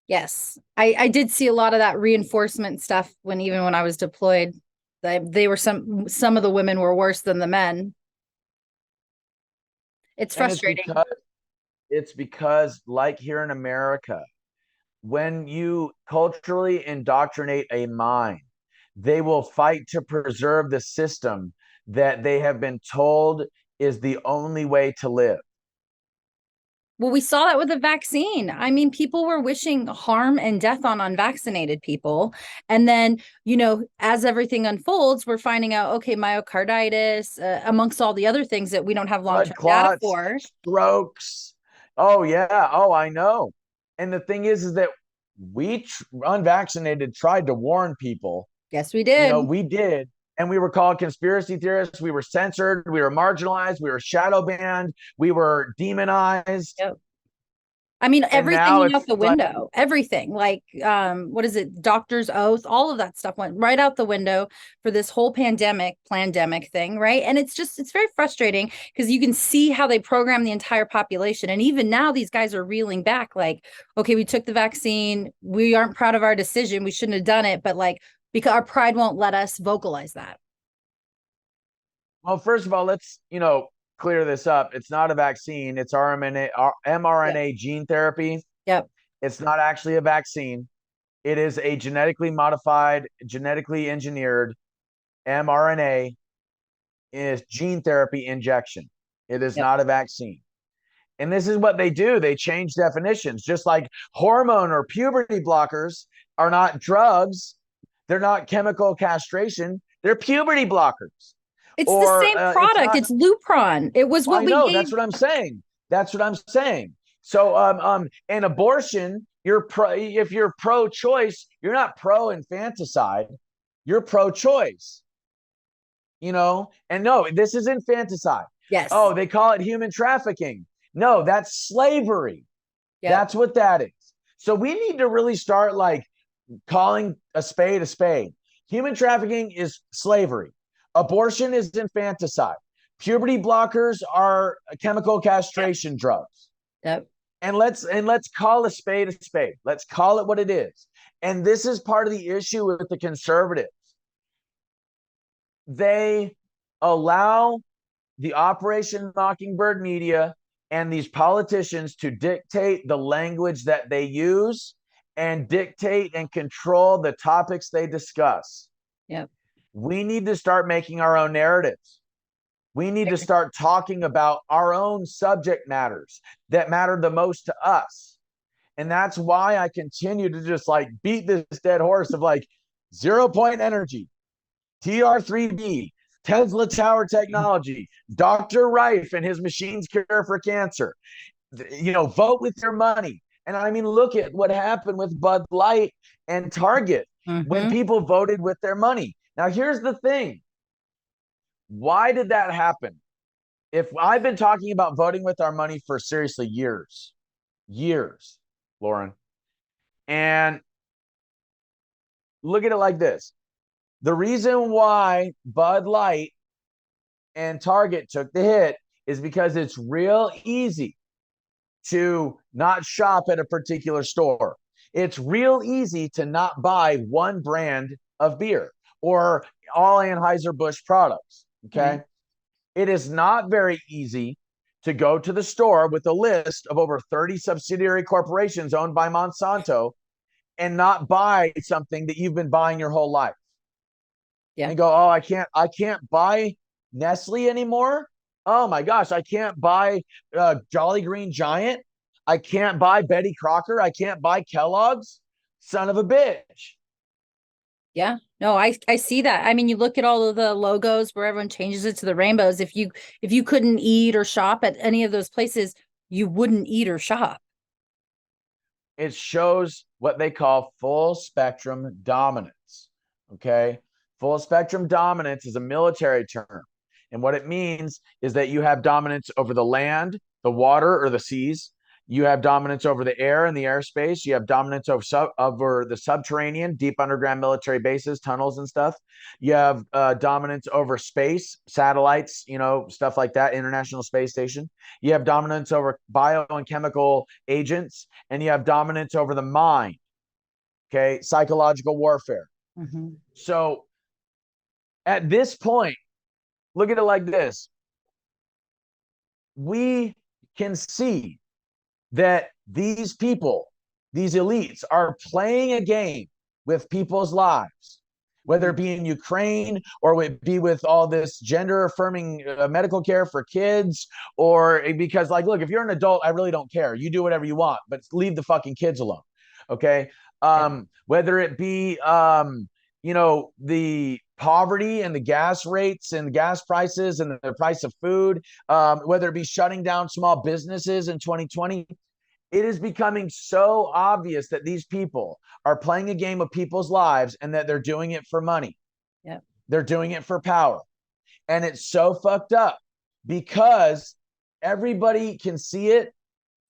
Yes. I did see a lot of that reinforcement stuff when I was deployed. They were some of the women were worse than the men. It's frustrating. It's because, like here in America, when you culturally indoctrinate a mind, they will fight to preserve the system that they have been told is the only way to live. Well, we saw that with the vaccine. I mean, people were wishing harm and death on unvaccinated people. And then, as everything unfolds, we're finding out, okay, myocarditis, amongst all the other things that we don't have Blood long-term data clots, for. strokes. Oh yeah. Oh, I know. And the thing is that unvaccinated tried to warn people. Yes, we did. We did. And we were called conspiracy theorists. We were censored. We were marginalized. We were shadow banned. We were demonized. Yep. I mean, And everything now went out it's the like, window. Everything, like, what is it? Doctor's oath, all of that stuff went right out the window for this whole pandemic thing, right? And it's very frustrating because you can see how they program the entire population. And even now, these guys are reeling back, like, okay, we took the vaccine. We aren't proud of our decision. We shouldn't have done it, but like, because our pride won't let us vocalize that. well, first of all, let's, clear this up. It's not a vaccine. It's mRNA Yep. gene therapy. Yep. It's not actually a vaccine. It is a genetically modified, genetically engineered mRNA is gene therapy injection. It is Yep. not a vaccine. And this is what they do. They change definitions, just like hormone or puberty blockers are not drugs. They're not chemical castration. They're puberty blockers. It's the Or same it's product. not. It's Lupron. It was what I we know. gave. That's what I'm saying. That's what I'm saying. So, in abortion, if you're pro-choice, you're not pro-infanticide. You're pro-choice. And no, this is infanticide. Yes. Oh, they call it human trafficking. No, that's slavery. Yep. That's what that is. So we need to really start like calling a spade a spade. Human trafficking is slavery. Abortion is infanticide. Puberty blockers are chemical castration drugs. Yep. And let's call a spade a spade. Let's call it what it is. And this is part of the issue with the conservatives. They allow the Operation Mockingbird media and these politicians to dictate the language that they use and dictate and control the topics they discuss. Yep. We need to start making our own narratives. We need to start talking about our own subject matters that matter the most to us. And that's why I continue to just like beat this dead horse of like 0 point energy, TR3B, Tesla Tower Technology, Dr. Rife and his machines cure for cancer. Vote with your money. And I mean, look at what happened with Bud Light and Target when people voted with their money. Now, here's the thing. Why did that happen? If I've been talking about voting with our money for seriously years, Lauren, and look at it like this. The reason why Bud Light and Target took the hit is because it's real easy to not shop at a particular store. It's real easy to not buy one brand of beer or all Anheuser-Busch products. Okay. It is not very easy to go to the store with a list of over 30 subsidiary corporations owned by Monsanto and not buy something that you've been buying your whole life. Yeah. And go, oh, I can't buy Nestle anymore. Oh my gosh, I can't buy Jolly Green Giant. I can't buy Betty Crocker. I can't buy Kellogg's. Son of a bitch. Yeah, no, I see that. I mean, you look at all of the logos where everyone changes it to the rainbows. If you couldn't eat or shop at any of those places, you wouldn't eat or shop. It shows what they call full spectrum dominance. Okay. Full spectrum dominance is a military term. And what it means is that you have dominance over the land, the water, or the seas. You have dominance over the air and the airspace. You have dominance over the subterranean, deep underground military bases, tunnels and stuff. You have dominance over space, satellites, stuff like that, International Space Station. You have dominance over bio and chemical agents, and you have dominance over the mind. Okay, psychological warfare. So at this point, look at it like this. We can see that these people, these elites, are playing a game with people's lives, whether it be in Ukraine or it be with all this gender affirming medical care for kids, or because, like, look, if you're an adult, I really don't care. You do whatever you want, but leave the fucking kids alone. Okay. Whether it be, the poverty and the gas rates and gas prices and the price of food, whether it be shutting down small businesses in 2020, it is becoming so obvious that these people are playing a game of people's lives and that they're doing it for money. Yeah. They're doing it for power. And it's so fucked up because everybody can see it.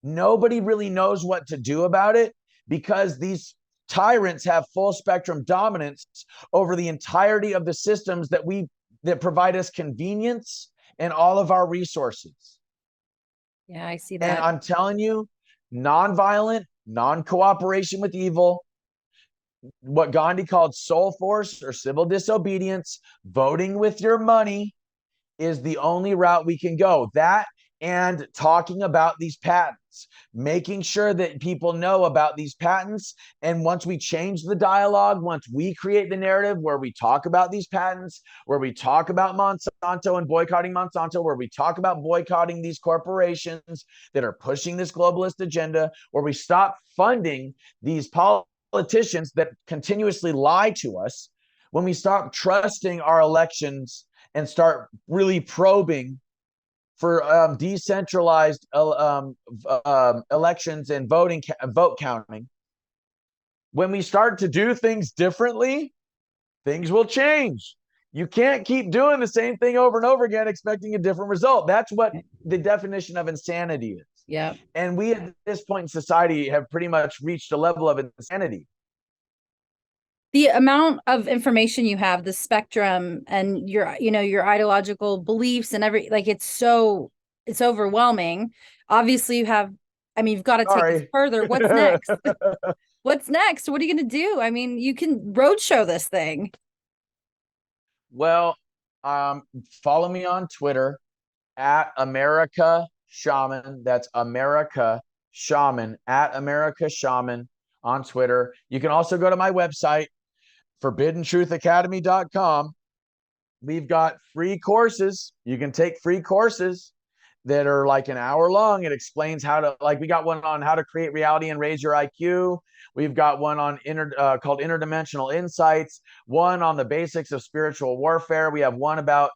Nobody really knows what to do about it because these tyrants have full spectrum dominance over the entirety of the systems that provide us convenience and all of our resources. Yeah, I see And that. I'm telling you, nonviolent, non-cooperation with evil, what Gandhi called soul force or civil disobedience, voting with your money is the only route we can go. That and talking about these patents, making sure that people know about these patents. And once we change the dialogue, once we create the narrative where we talk about these patents, where we talk about Monsanto and boycotting Monsanto, where we talk about boycotting these corporations that are pushing this globalist agenda, where we stop funding these politicians that continuously lie to us, when we stop trusting our elections and start really probing for decentralized elections and vote counting, when we start to do things differently, things will change. You can't keep doing the same thing over and over again expecting a different result. That's what the definition of insanity is. Yeah. And we at this point in society have pretty much reached a level of insanity. The amount of information you have, the spectrum, and your ideological beliefs and it's overwhelming. Obviously you've got to take this further. What's next? What's next? What are you going to do? I mean, you can roadshow this thing. Well, follow me on Twitter at America Shaman. That's America Shaman, at America Shaman on Twitter. You can also go to my website, ForbiddenTruthAcademy.com. We've got free courses. You can take free courses that are like an hour long. It explains we got one on how to create reality and raise your IQ. We've got one on called Interdimensional Insights, one on the basics of spiritual warfare. We have one about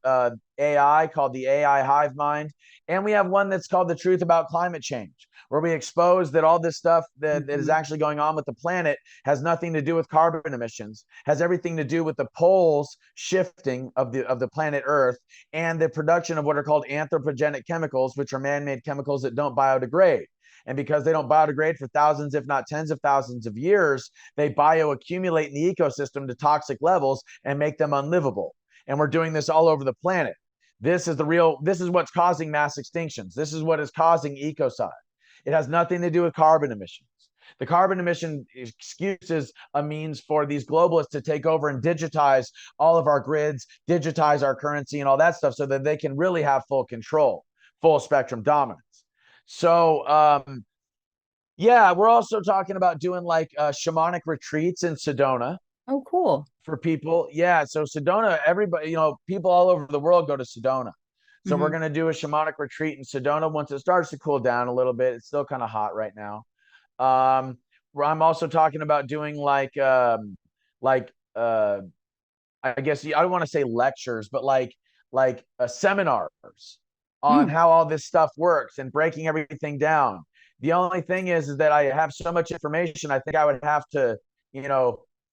AI called the AI Hive Mind. And we have one that's called The Truth About Climate Change, where we expose that all this stuff that is actually going on with the planet has nothing to do with carbon emissions, has everything to do with the poles shifting of the planet Earth and the production of what are called anthropogenic chemicals, which are man-made chemicals that don't biodegrade. And because they don't biodegrade for thousands, if not tens of thousands of years, they bioaccumulate in the ecosystem to toxic levels and make them unlivable. And we're doing this all over the planet. This is what's causing mass extinctions. This is what is causing ecocide. It has nothing to do with carbon emissions. The carbon emission excuse is a means for these globalists to take over and digitize all of our grids, digitize our currency and all that stuff so that they can really have full control, full spectrum dominance. So, we're also talking about doing like shamanic retreats in Sedona. Oh, cool. For people. Yeah. So Sedona, everybody, people all over the world go to Sedona. So we're going to do a shamanic retreat in Sedona once it starts to cool down a little bit. It's still kind of hot right now. I'm also talking about doing I guess I don't want to say lectures, but seminars on how all this stuff works and breaking everything down. The only thing is that I have so much information. I think I would have to,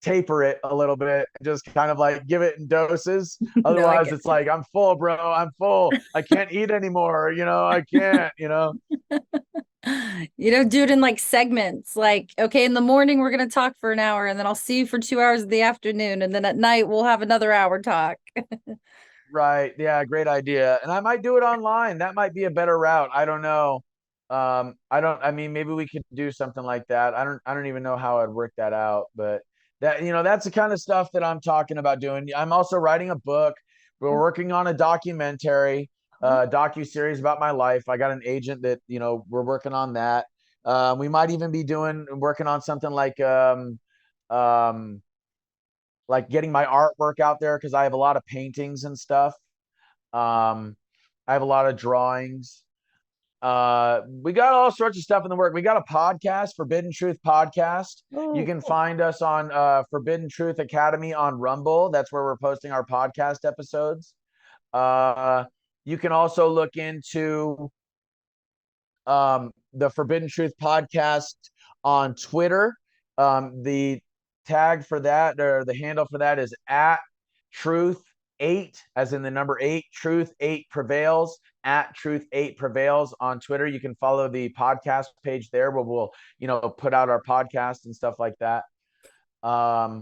taper it a little bit, just kind of like give it in doses. Otherwise, it's like, I'm full, bro. I'm full. I can't eat anymore. I can't, do it in like segments, like, okay, in the morning we're going to talk for an hour, and then I'll see you for 2 hours in the afternoon, and then at night we'll have another hour talk. Right. Yeah, great idea. And I might do it online. That might be a better route. I don't know. Maybe we could do something like that. I don't even know how I'd work that out, but that's the kind of stuff that I'm talking about doing. I'm also writing a book. We're working on a documentary, docu-series about my life. I got an agent that, we're working on that. We might even be working on something like getting my artwork out there, because I have a lot of paintings and stuff. I have a lot of drawings. We got all sorts of stuff in the work. We got a podcast, Forbidden Truth Podcast. You can find us on Forbidden Truth Academy on Rumble. That's where we're posting our podcast episodes. You can also look into the Forbidden Truth Podcast on Twitter. The tag for that, or the handle for that, is at Truth8, as in the number 8. Truth8 Prevails, at Truth8 Prevails on Twitter. You can follow the podcast page there, where we'll put out our podcast and stuff like that. I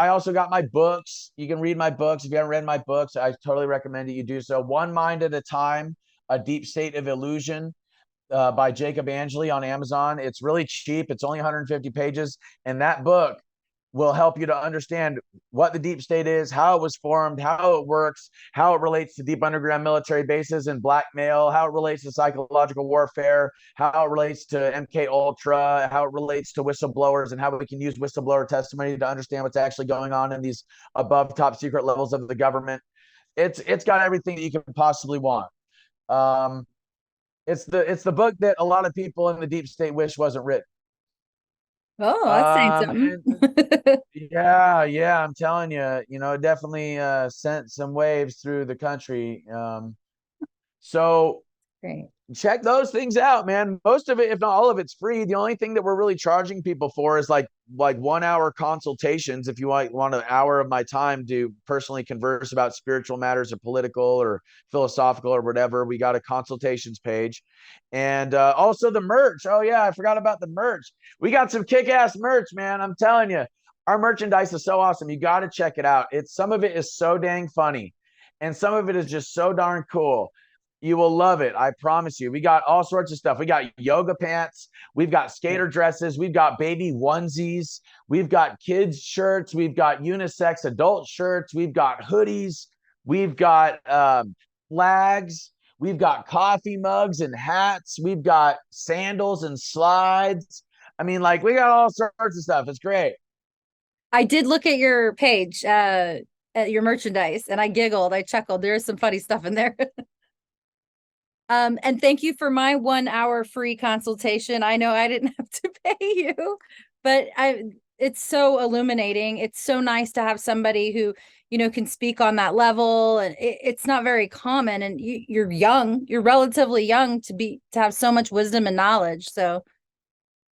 also got my books. You can read my books. If you haven't read my books, I totally recommend that you do so. One Mind at a Time, A Deep State of Illusion, by Jacob Chansley on Amazon. It's really cheap. It's only 150 pages. And that book will help you to understand what the deep state is, how it was formed, how it works, how it relates to deep underground military bases and blackmail, how it relates to psychological warfare, how it relates to MK Ultra, how it relates to whistleblowers, and how we can use whistleblower testimony to understand what's actually going on in these above top secret levels of the government. It's got everything that you can possibly want. It's the book that a lot of people in the deep state wish wasn't written. Oh, that's saying something. Yeah, I'm telling you, it definitely sent some waves through the country. So Great. check those things out, man. Most of it, if not all of it's free. The only thing that we're really charging people for is like 1 hour consultations. If you want an hour of my time to personally converse about spiritual matters or political or philosophical or whatever, we got a consultations page. And also the merch. Oh yeah, I forgot about the merch. We got some kick-ass merch, man. I'm telling you, our merchandise is so awesome. You got to check it out. Some of it is so dang funny, and some of it is just so darn cool. You will love it. I promise you. We got all sorts of stuff. We got yoga pants. We've got skater dresses. We've got baby onesies. We've got kids shirts. We've got unisex adult shirts. We've got hoodies. We've got flags. We've got coffee mugs and hats. We've got sandals and slides. I mean, like, we got all sorts of stuff. It's great. I did look at your page, at your merchandise, and I giggled. I chuckled. There is some funny stuff in there. And thank you for my 1 hour free consultation. I know I didn't have to pay you, but it's so illuminating. It's so nice to have somebody who, can speak on that level. And it's not very common. And you're young, you're relatively young to have so much wisdom and knowledge. So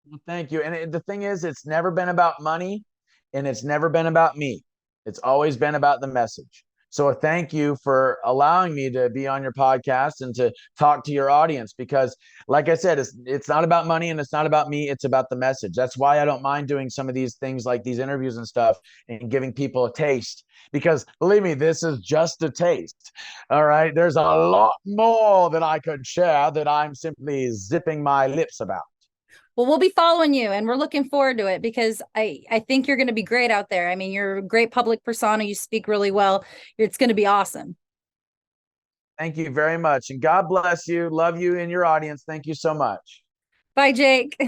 well, thank you. And the thing is, it's never been about money, and it's never been about me. It's always been about the message. So thank you for allowing me to be on your podcast and to talk to your audience, because like I said, it's not about money and it's not about me. It's about the message. That's why I don't mind doing some of these things like these interviews and stuff and giving people a taste, because believe me, this is just a taste. All right. There's a lot more that I could share that I'm simply zipping my lips about. well, we'll be following you, and we're looking forward to it, because I think you're going to be great out there. I mean, you're a great public persona. You speak really well. It's going to be awesome. Thank you very much. And God bless you. Love you and your audience. Thank you so much. Bye, Jake.